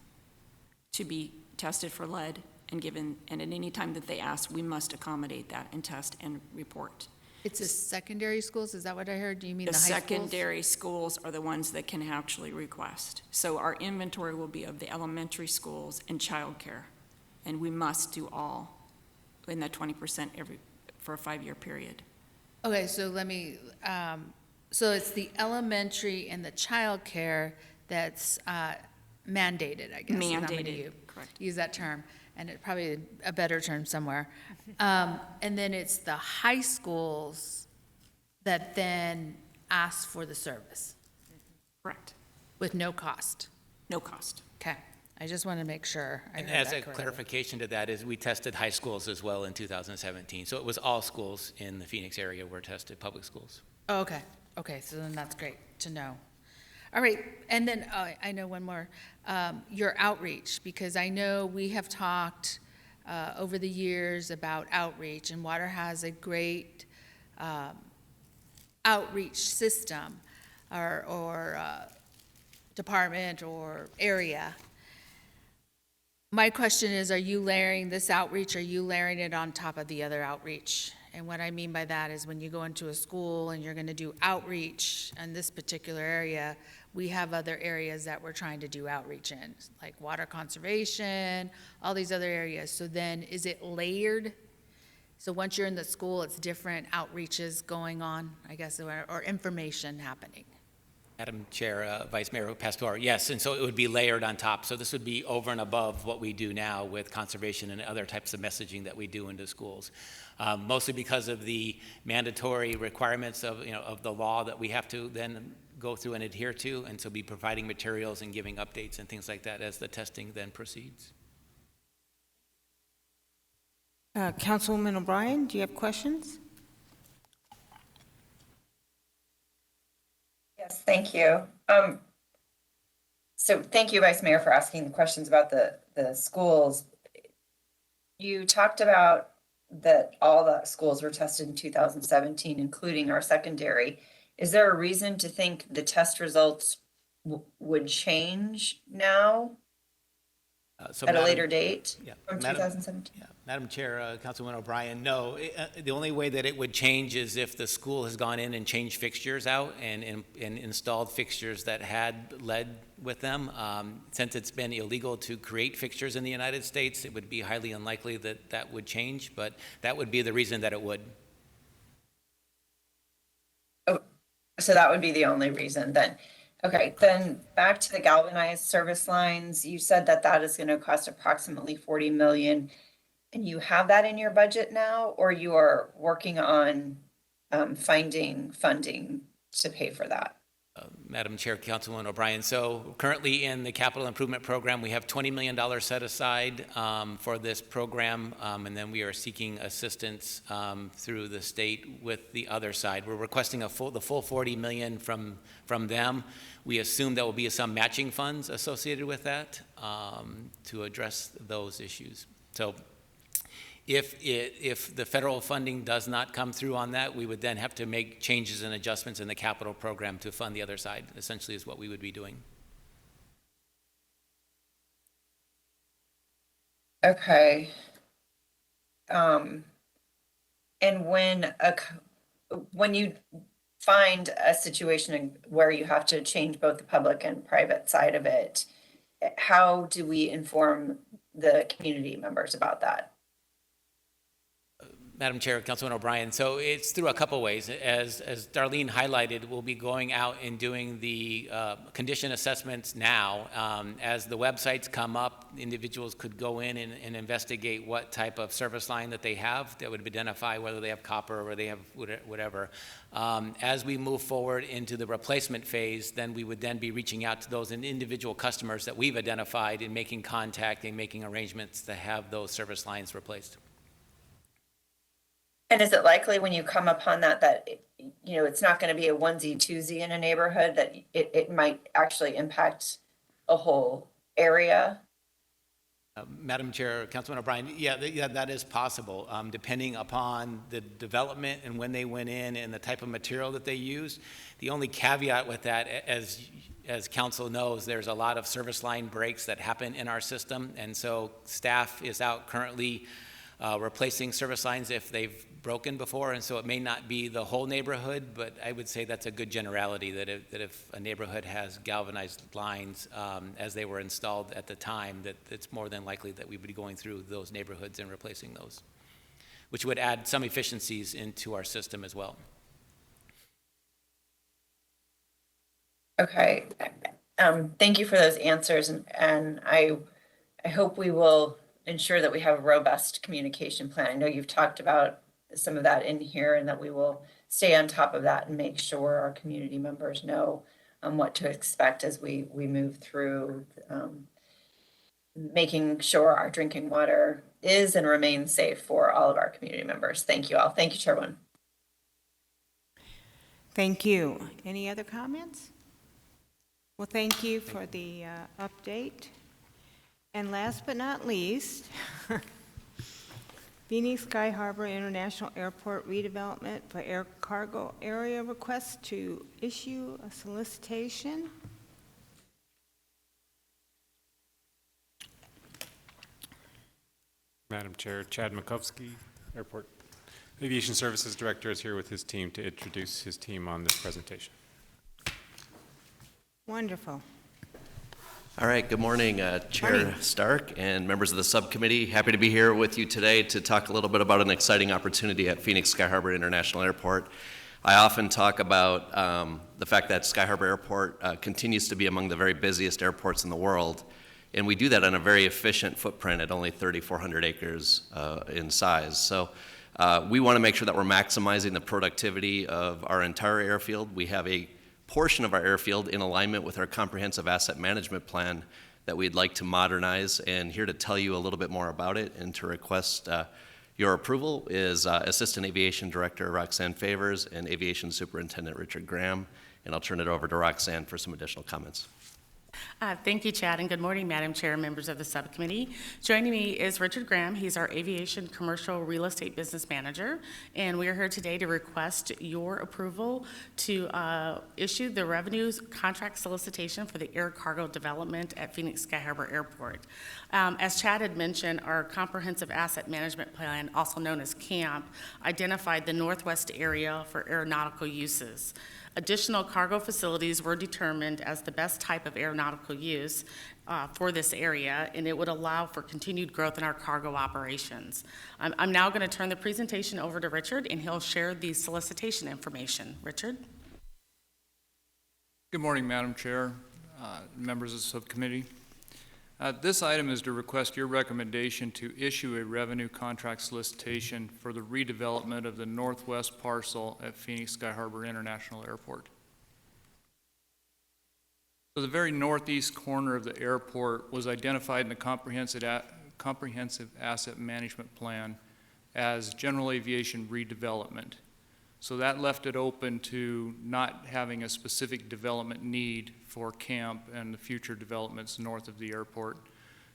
to be tested for lead and given, and at any time that they ask, we must accommodate that and test and report. It's the secondary schools, is that what I heard? Do you mean The the high schools? secondary schools are the ones that can actually request. So our inventory will be of the elementary schools and childcare, and we must do all in that 20% for a 5-year period. Okay, so let me, so it's the elementary and the childcare that's mandated, I guess. is I'm gonna Mandated, correct. use that term, and it probably a better term somewhere. And then it's the high schools that then ask for the service Correct. with no cost. No cost. Okay, I just want to make sure I And heard as that a correctly. clarification to that is we tested high schools as well in 2017. So it was all schools in the Phoenix area were tested, public schools. Oh, okay, okay, so then that's great to know. All right, and then I know one more, your outreach, because I know we have talked over the years about outreach, and Water has a great outreach system or department or area. My question is, are you layering this outreach, are you layering it on top of the other outreach? And what I mean by that is when you go into a school and you're going to do outreach in this particular area, we have other areas that we're trying to do outreach in, like water conservation, all these other areas. So then is it layered? So once you're in the school, it's different outreaches going on, I guess, or information happening? Madam Chair, Vice Mayor Pastor, yes, and so it would be layered on top. So this would be over and above what we do now with conservation and other types of messaging that we do into schools. Mostly because of the mandatory requirements of the law that we have to then go through and adhere to, and so be providing materials and giving updates and things like that as the testing then proceeds. Councilwoman O'Brien, do you have questions? Yes, thank you. So thank you, Vice Mayor, for asking the questions about the schools. You talked about that all the schools were tested in 2017, including our secondary. Is there a reason to think the test results would change now So at a Madam- later date Yeah, from Madam- 2017? Yeah, Madam Chair, Councilwoman O'Brien, no. The only way that it would change is if the school has gone in and changed fixtures out and installed fixtures that had lead with them. Since it's been illegal to create fixtures in the United States, it would be highly unlikely that that would change, but that would be the reason that it would. Oh, so that would be the only reason then. Okay, then back to the galvanized service lines. You said that that is going to cost approximately 40 million. And you have that in your budget now, or you are working on finding funding to pay for that? Madam Chair, Councilwoman O'Brien, so currently in the capital improvement program, we have $20 million set aside for this program, and then we are seeking assistance through the state with the other side. We're requesting the full 40 million from them. We assume there will be some matching funds associated with that to address those issues. So if the federal funding does not come through on that, we would then have to make changes and adjustments in the capital program to fund the other side, essentially is what we would be doing. Okay. And when you find a situation where you have to change both the public and private side of it, how do we inform the community members about that? Madam Chair, Councilman O'Brien, so it's through a couple ways. As Darlene highlighted, we'll be going out and doing the condition assessments now. As the websites come up, individuals could go in and investigate what type of service line that they have that would identify whether they have copper or they have whatever. As we move forward into the replacement phase, then we would then be reaching out to those individual customers that we've identified and making contact and making arrangements to have those service lines replaced. And is it likely when you come upon that it's not going to be a onesie twosie in a neighborhood, that it might actually impact a whole area? Madam Chair, Councilman O'Brien, yeah, that is possible, depending upon the development and when they went in and the type of material that they used. The only caveat with that, as council knows, there's a lot of service line breaks that happen in our system, and so staff is out currently replacing service lines if they've broken before, and so it may not be the whole neighborhood, but I would say that's a good generality, that if a neighborhood has galvanized lines as they were installed at the time, that it's more than likely that we would be going through those neighborhoods and replacing those, which would add some efficiencies into our system as well. Okay, thank you for those answers, and I hope we will ensure that we have a robust communication plan. I know you've talked about some of that in here, and that we will stay on top of that and make sure our community members know what to expect as we move through making sure our drinking water is and remains safe for all of our community members. Thank you all. Thank you, Chairwoman. Thank you. Any other comments? Well, thank you for the update. And last but not least, Phoenix Sky Harbor International Airport redevelopment for air cargo area request to issue a solicitation. Madam Chair, Chad Makowski, Airport Aviation Services Director, is here with his team to introduce his team on this presentation. Wonderful. All right, good morning, Chair Morning. Stark and members of the subcommittee. Happy to be here with you today to talk a little bit about an exciting opportunity at Phoenix Sky Harbor International Airport. I often talk about the fact that Sky Harbor Airport continues to be among the very busiest airports in the world, and we do that on a very efficient footprint at only 3,400 acres in size. So we want to make sure that we're maximizing the productivity of our entire airfield. We have a portion of our airfield in alignment with our comprehensive asset management plan that we'd like to modernize, and here to tell you a little bit more about it and to request your approval is Assistant Aviation Director Roxanne Favors and Aviation Superintendent Richard Graham, and I'll turn it over to Roxanne for some additional comments. Thank you, Chad, and good morning, Madam Chair and members of the subcommittee. Joining me is Richard Graham. He's our Aviation Commercial Real Estate Business Manager, and we are here today to request your approval to issue the revenues contract solicitation for the air cargo development at Phoenix Sky Harbor Airport. As Chad had mentioned, our Comprehensive Asset Management Plan, also known as CAMP, identified the northwest area for aeronautical uses. Additional cargo facilities were determined as the best type of aeronautical use for this area, and it would allow for continued growth in our cargo operations. I'm now going to turn the presentation over to Richard, and he'll share the solicitation information. Richard? Good morning, Madam Chair, members of the subcommittee. This item is to request your recommendation to issue a revenue contract solicitation for the redevelopment of the northwest parcel at Phoenix Sky Harbor International Airport. So the very northeast corner of the airport was identified in the comprehensive asset management plan as general aviation redevelopment. So that left it open to not having a specific development need for camp and the future developments north of the airport.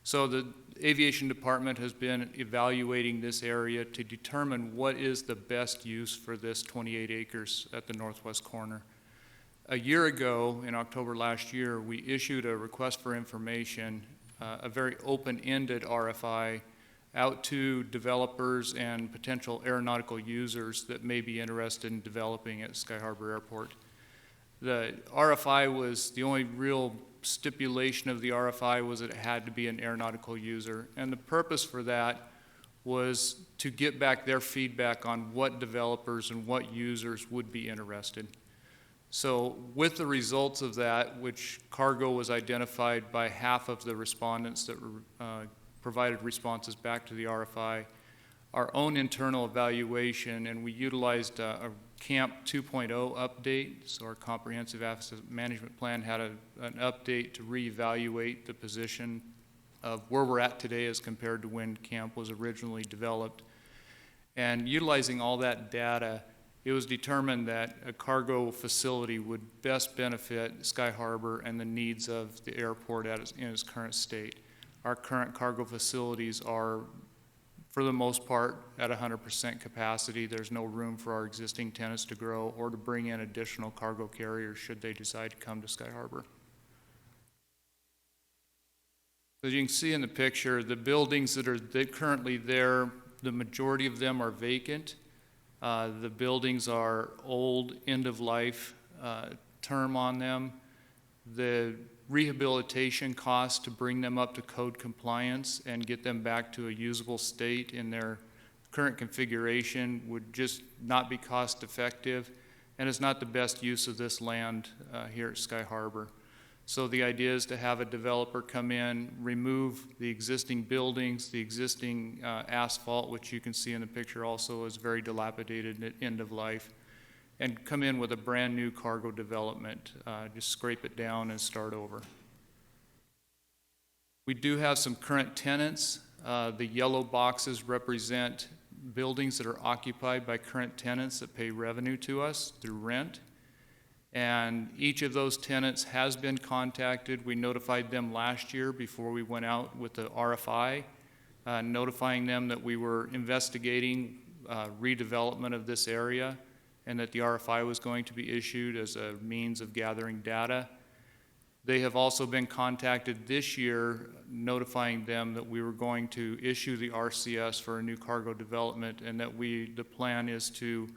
So the aviation department has been evaluating this area to determine what is the best use for this 28 acres at the northwest corner. A year ago, in October last year, we issued a request for information, a very open-ended RFI, out to developers and potential aeronautical users that may be interested in developing at Sky Harbor Airport. The RFI was, the only real stipulation of the RFI was that it had to be an aeronautical user, and the purpose for that was to get back their feedback on what developers and what users would be interested. So with the results of that, which cargo was identified by half of the respondents that provided responses back to the RFI, our own internal evaluation, and we utilized a CAMP 2.0 update. So our comprehensive asset management plan had an update to reevaluate the position of where we're at today as compared to when CAMP was originally developed. And utilizing all that data, it was determined that a cargo facility would best benefit Sky Harbor and the needs of the airport in its current state. Our current cargo facilities are, for the most part, at 100% capacity. There's no room for our existing tenants to grow or to bring in additional cargo carriers should they decide to come to Sky Harbor. As you can see in the picture, the buildings that are currently there the majority of them are vacant. The buildings are old, end-of-life term on them. The rehabilitation costs to bring them up to code compliance and get them back to a usable state in their current configuration would just not be cost effective, and it's not the best use of this land here at Sky Harbor. So the idea is to have a developer come in, remove the existing buildings, the existing asphalt, which you can see in the picture also is very dilapidated at end of life, and come in with a brand new cargo development, just scrape it down and start over. We do have some current tenants. The yellow boxes represent buildings that are occupied by current tenants that pay revenue to us through rent. And each of those tenants has been contacted. We notified them last year before we went out with the RFI, notifying them that we were investigating redevelopment of this area and that the RFI was going to be issued as a means of gathering data. They have also been contacted this year, notifying them that we were going to issue the RCS for a new cargo development, and that the plan is to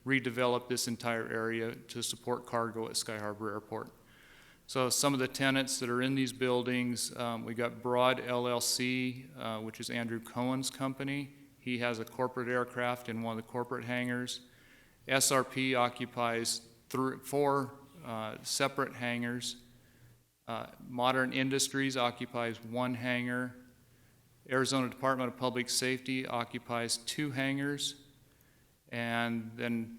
redevelop this entire area to support cargo at Sky Harbor Airport. So some of the tenants that are in these buildings, we got Broad LLC, which is Andrew Cohen's company. He has a corporate aircraft in one of the corporate hangars. SRP occupies four separate hangars. Modern Industries occupies one hangar. Arizona Department of Public Safety occupies 2 hangars. And then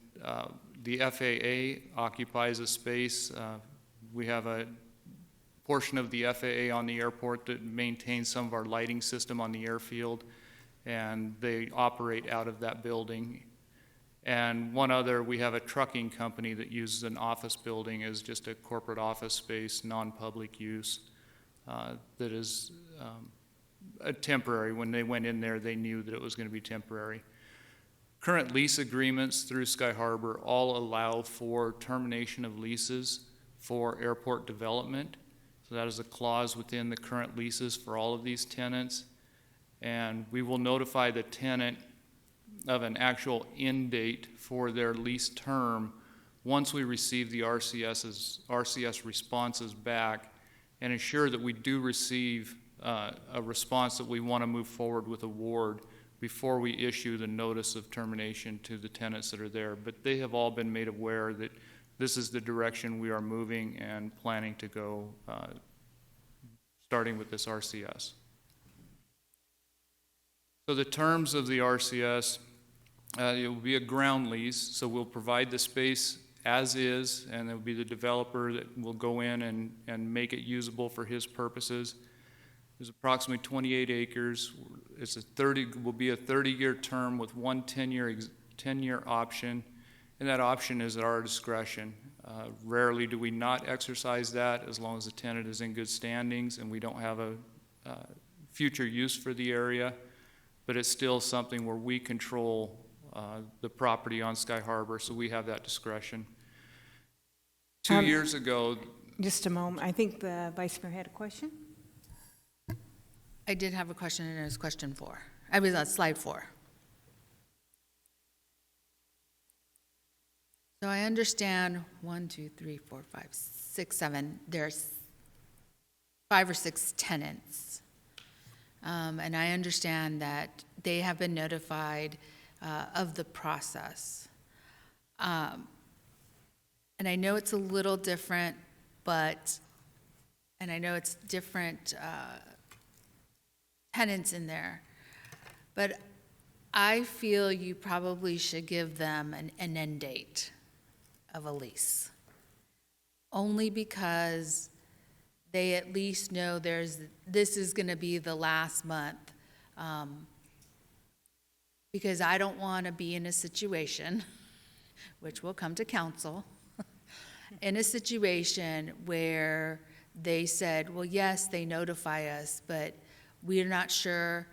the FAA occupies a space. We have a portion of the FAA on the airport that maintains some of our lighting system on the airfield, and they operate out of that building. And one other, we have a trucking company that uses an office building as just a corporate office space, non-public use, that is a temporary. When they went in there, they knew that it was going to be temporary. Current lease agreements through Sky Harbor all allow for termination of leases for airport development. So that is a clause within the current leases for all of these tenants. And we will notify the tenant of an actual end date for their lease term once we receive the RCS responses back, and ensure that we do receive a response that we want to move forward with award before we issue the notice of termination to the tenants that are there. But they have all been made aware that this is the direction we are moving and planning to go, starting with this RCS. So the terms of the RCS, it will be a ground lease, so we'll provide the space as is, and it will be the developer that will go in and make it usable for his purposes. There's approximately 28 acres. Will be a 30-year term with one 10-year option, and that option is at our discretion. Rarely do we not exercise that as long as the tenant is in good standings and we don't have a future use for the area, but it's still something where we control the property on Sky Harbor, so we have that discretion. 2 years ago... Just a moment. I think the Vice Mayor had a question. I did have a question, and it was question 4. I was on slide 4. So I understand 1, 2, 3, 4, 5, 6, 7. There's 5 or 6 tenants. And I understand that they have been notified of the process. And I know it's a little different, and I know it's different tenants in there, but I feel you probably should give them an end date of a lease, only because they at least know this is going to be the last month, because I don't want to be in a situation, which will come to council, in a situation where they said, well, yes, they notify us, but we're not sure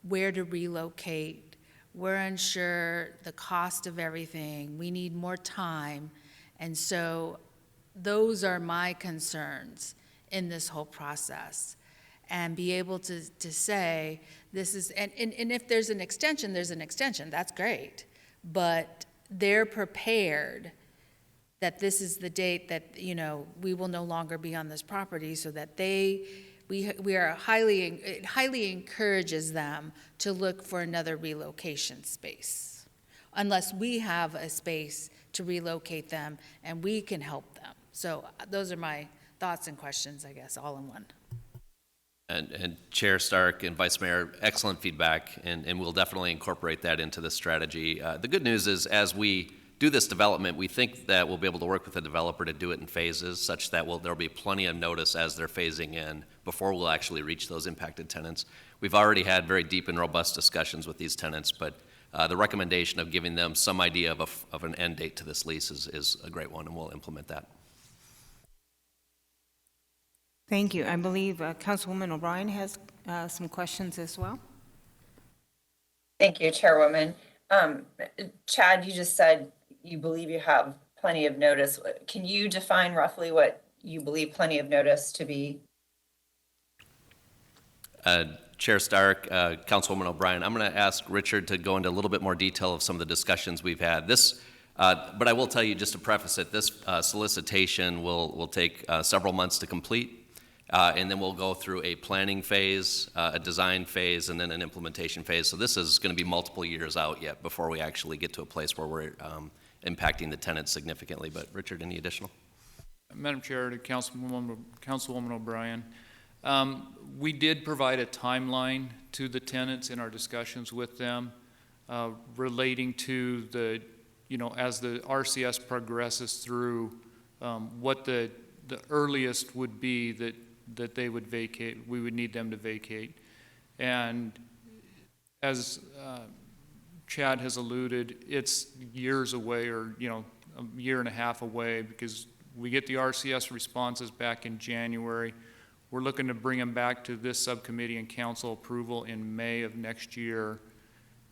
where to relocate. We're unsure the cost of everything. We need more time. And so those are my concerns in this whole process. and be able to say, this is, and if there's an extension, that's great. But they're prepared that this is the date that, you know, we will no longer be on this property, so that we are it highly encourages them to look for another relocation space, unless we have a space to relocate them and we can help them. So those are my thoughts and questions, I guess, all in one. And Chair Stark and Vice Mayor, excellent feedback, and we'll definitely incorporate that into the strategy. The good news is, as we do this development, we think that we'll be able to work with the developer to do it in phases, such that there'll be plenty of notice as they're phasing in before we'll actually reach those impacted tenants. We've already had very deep and robust discussions with these tenants, but the recommendation of giving them some idea of an end date to this lease is a great one, and we'll implement that. Thank you. I believe Councilwoman O'Brien has some questions as well. Thank you, Chairwoman. Chad, you just said you believe you have plenty of notice. Can you define roughly what you believe plenty of notice to be? Chair Stark, Councilwoman O'Brien, I'm going to ask Richard to go into a little bit more detail of some of the discussions we've had. But I will tell you, just to preface it, this solicitation will take several months to complete. And then we'll go through a planning phase, a design phase, and then an implementation phase. So this is going to be multiple years out yet before we actually get to a place where we're impacting the tenants significantly. But Richard, any additional? Madam Chair, to Councilwoman O'Brien, we did provide a timeline to the tenants in our discussions with them relating to the, you know, as the RCS progresses through, what the earliest would be that they would vacate, we would need them to vacate. And as Chad has alluded, it's years away, or, you know, a year and a half away, because we get the RCS responses back in January. We're looking to bring them back to this subcommittee and council approval in May of next year.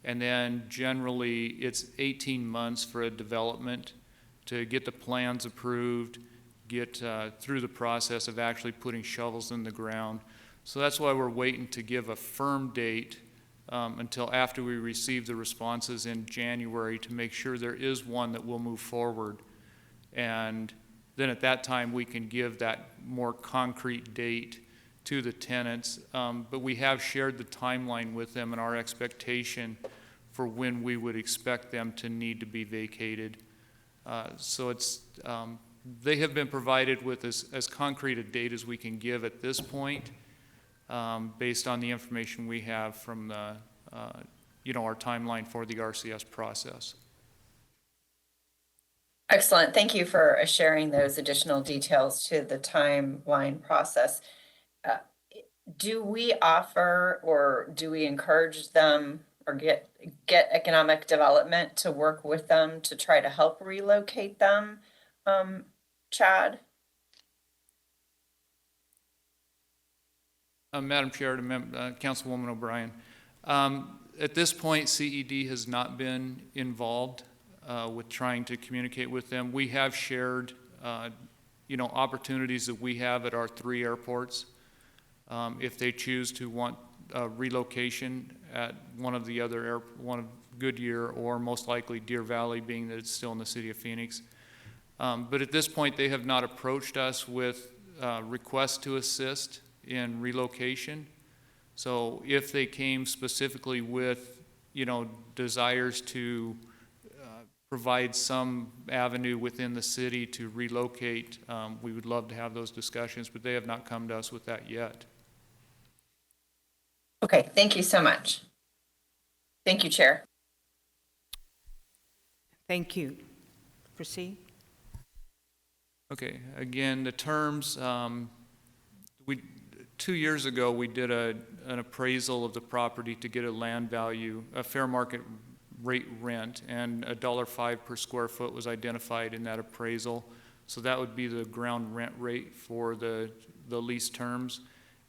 And then generally it's 18 months for a development to get the plans approved, get through the process of actually putting shovels in the ground. So that's why we're waiting to give a firm date until after we receive the responses in January, to make sure there is one that will move forward. And then at that time we can give that more concrete date to the tenants. But we have shared the timeline with them and our expectation for when we would expect them to need to be vacated. So it's they have been provided with as concrete a date as we can give at this point, based on the information we have from the, you know, our timeline for the RCS process. Excellent. Thank you for sharing those additional details to the timeline process. Do we offer, or do we encourage them, or get economic development to work with them to try to help relocate them? Chad? Madam Chair, to Councilwoman O'Brien, at this point, CED has not been involved with trying to communicate with them. We have shared, you know, opportunities that we have at our 3 airports. If they choose to want relocation at one of the other one of Goodyear, or most likely Deer Valley, being that it's still in the city of Phoenix. But at this point, they have not approached us with requests to assist in relocation. So if they came specifically with, you know, desires to provide some avenue within the city to relocate, we would love to have those discussions, but they have not come to us with that yet. Okay, thank you so much. Thank you, Chair. Thank you. Proceed. Okay, again, the terms, 2 years ago, we did an appraisal of the property to get a land value, a fair market rate rent, and $1.05 per square foot was identified in that appraisal. So that would be the ground rent rate for the lease terms,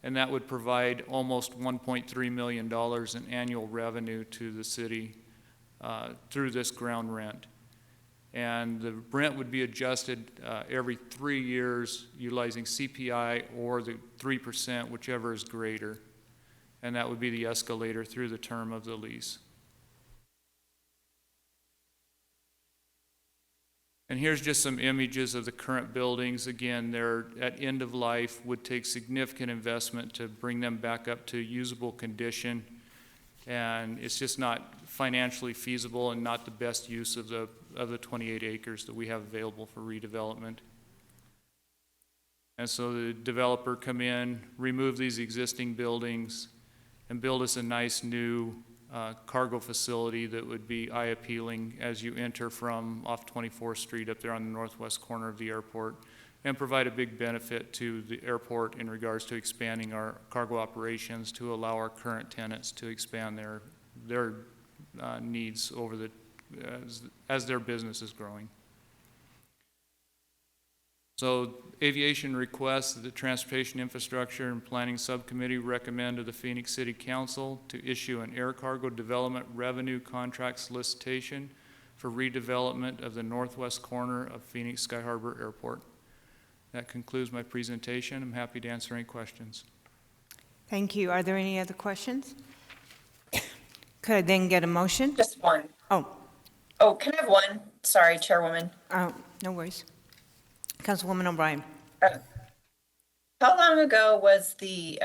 and that would provide almost $1.3 million in annual revenue to the city through this ground rent. And the rent would be adjusted every 3 years utilizing CPI or the 3%, whichever is greater. And that would be the escalator through the term of the lease. And here's just some images of the current buildings. Again, they're at end of life, would take significant investment to bring them back up to usable condition. And it's just not financially feasible and not the best use of the 28 acres that we have available for redevelopment. And so the developer come in, remove these existing buildings, and build us a nice new cargo facility that would be eye-appealing as you enter from off 24th Street up there on the northwest corner of the airport, and provide a big benefit to the airport in regards to expanding our cargo operations to allow our current tenants to expand their needs over the as their business is growing. So aviation requests that the Transportation Infrastructure and Planning Subcommittee recommend to the Phoenix City Council to issue an air cargo development revenue contract solicitation for redevelopment of the northwest corner of Phoenix Sky Harbor Airport. That concludes my presentation. I'm happy to answer any questions. Thank you. Are there any other questions? Could I then get a motion? Just one. Oh, can I have one? Sorry, Chairwoman. Oh, no worries. Councilwoman O'Brien. How long ago was the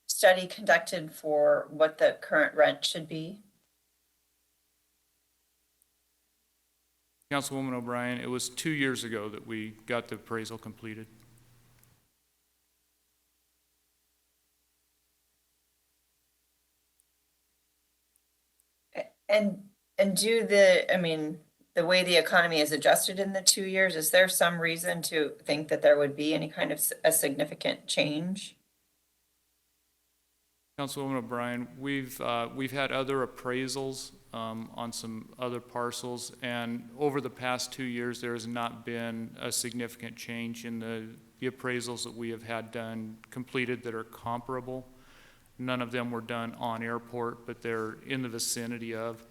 study conducted for what the current rent should be? Councilwoman O'Brien, it was 2 years ago that we got the appraisal completed. And do the, I mean, the way the economy is adjusted in the 2 years, is there some reason to think that there would be any kind of a significant change? Councilwoman O'Brien, we've had other appraisals on some other parcels, and over the past 2 years, there has not been a significant change in the appraisals that we have had done, completed that are comparable. None of them were done on airport, but they're in the vicinity of,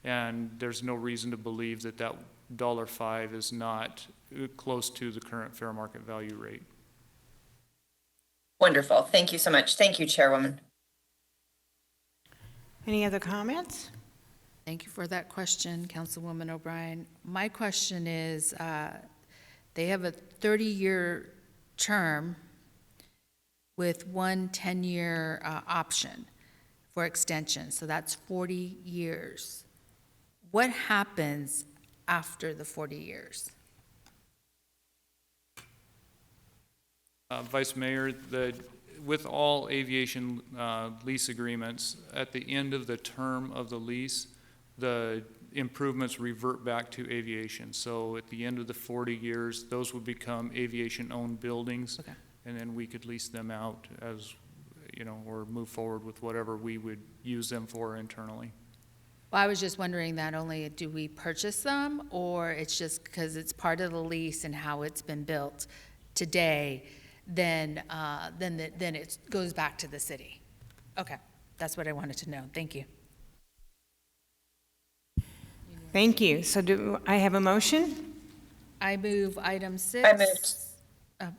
and there's no reason to believe that that $5 is not close to the current fair market value rate. Wonderful. Thank you so much. Thank you, Chairwoman. Any other comments? Thank you for that question, Councilwoman O'Brien. My question is, they have a 30-year term with one 10-year option for extension, so that's 40 years. What happens after the 40 years? Vice Mayor, with all aviation lease agreements, at the end of the term of the lease, the improvements revert back to aviation. So at the end of the 40 years, those would become aviation-owned buildings. Okay. And then we could lease them out as, or move forward with whatever we would use them for internally. Well, I was just wondering, not only do we purchase them, or it's just because it's part of the lease and how it's been built today, then it goes back to the city. Okay, that's what I wanted to know. Thank you. Thank you. So do I have a motion? I move item 6. I moved.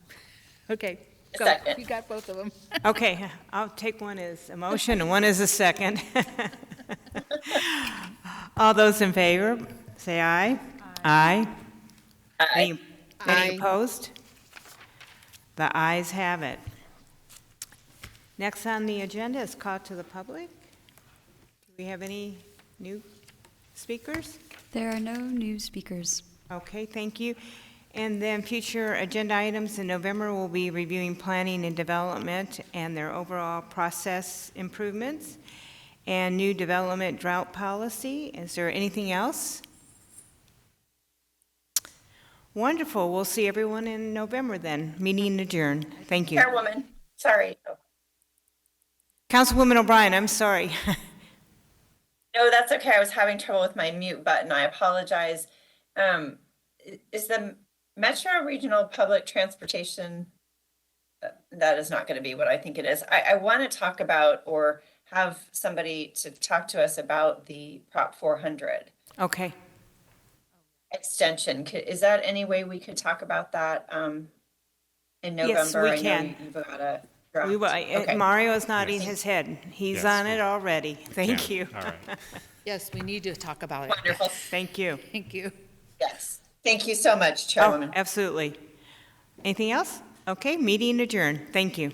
Okay, go. Second. You got both of them. Okay, I'll take one as a motion and one as a second. All those in favor, say aye. Aye. Aye. Any opposed? The ayes have it. Next on the agenda is call to the public. Do we have any new speakers? There are no new speakers. Okay, thank you. And then future agenda items in November, we'll be reviewing planning and development and their overall process improvements and new development drought policy. Is there anything else? Wonderful. We'll see everyone in November then. Meeting adjourned. Thank you. Chairwoman, sorry. Councilwoman O'Brien, I'm sorry. No, that's okay. I was having trouble with my mute button. I apologize. Is the Metro Regional Public Transportation, that is not going to be what I think it is. I want to talk about or have somebody to talk to us about the Prop 400. Okay. extension. Is that any way we could talk about that in November? Yes, we I know can. you've got a draft. We will. Okay. Mario's nodding his head. He's Yes, on it already. Thank can. you. All right. Yes, we need to talk about it. Wonderful. Thank you. Thank you. Yes. Thank you so much, Oh, Chairwoman. absolutely. Anything else? Okay, meeting adjourned. Thank you.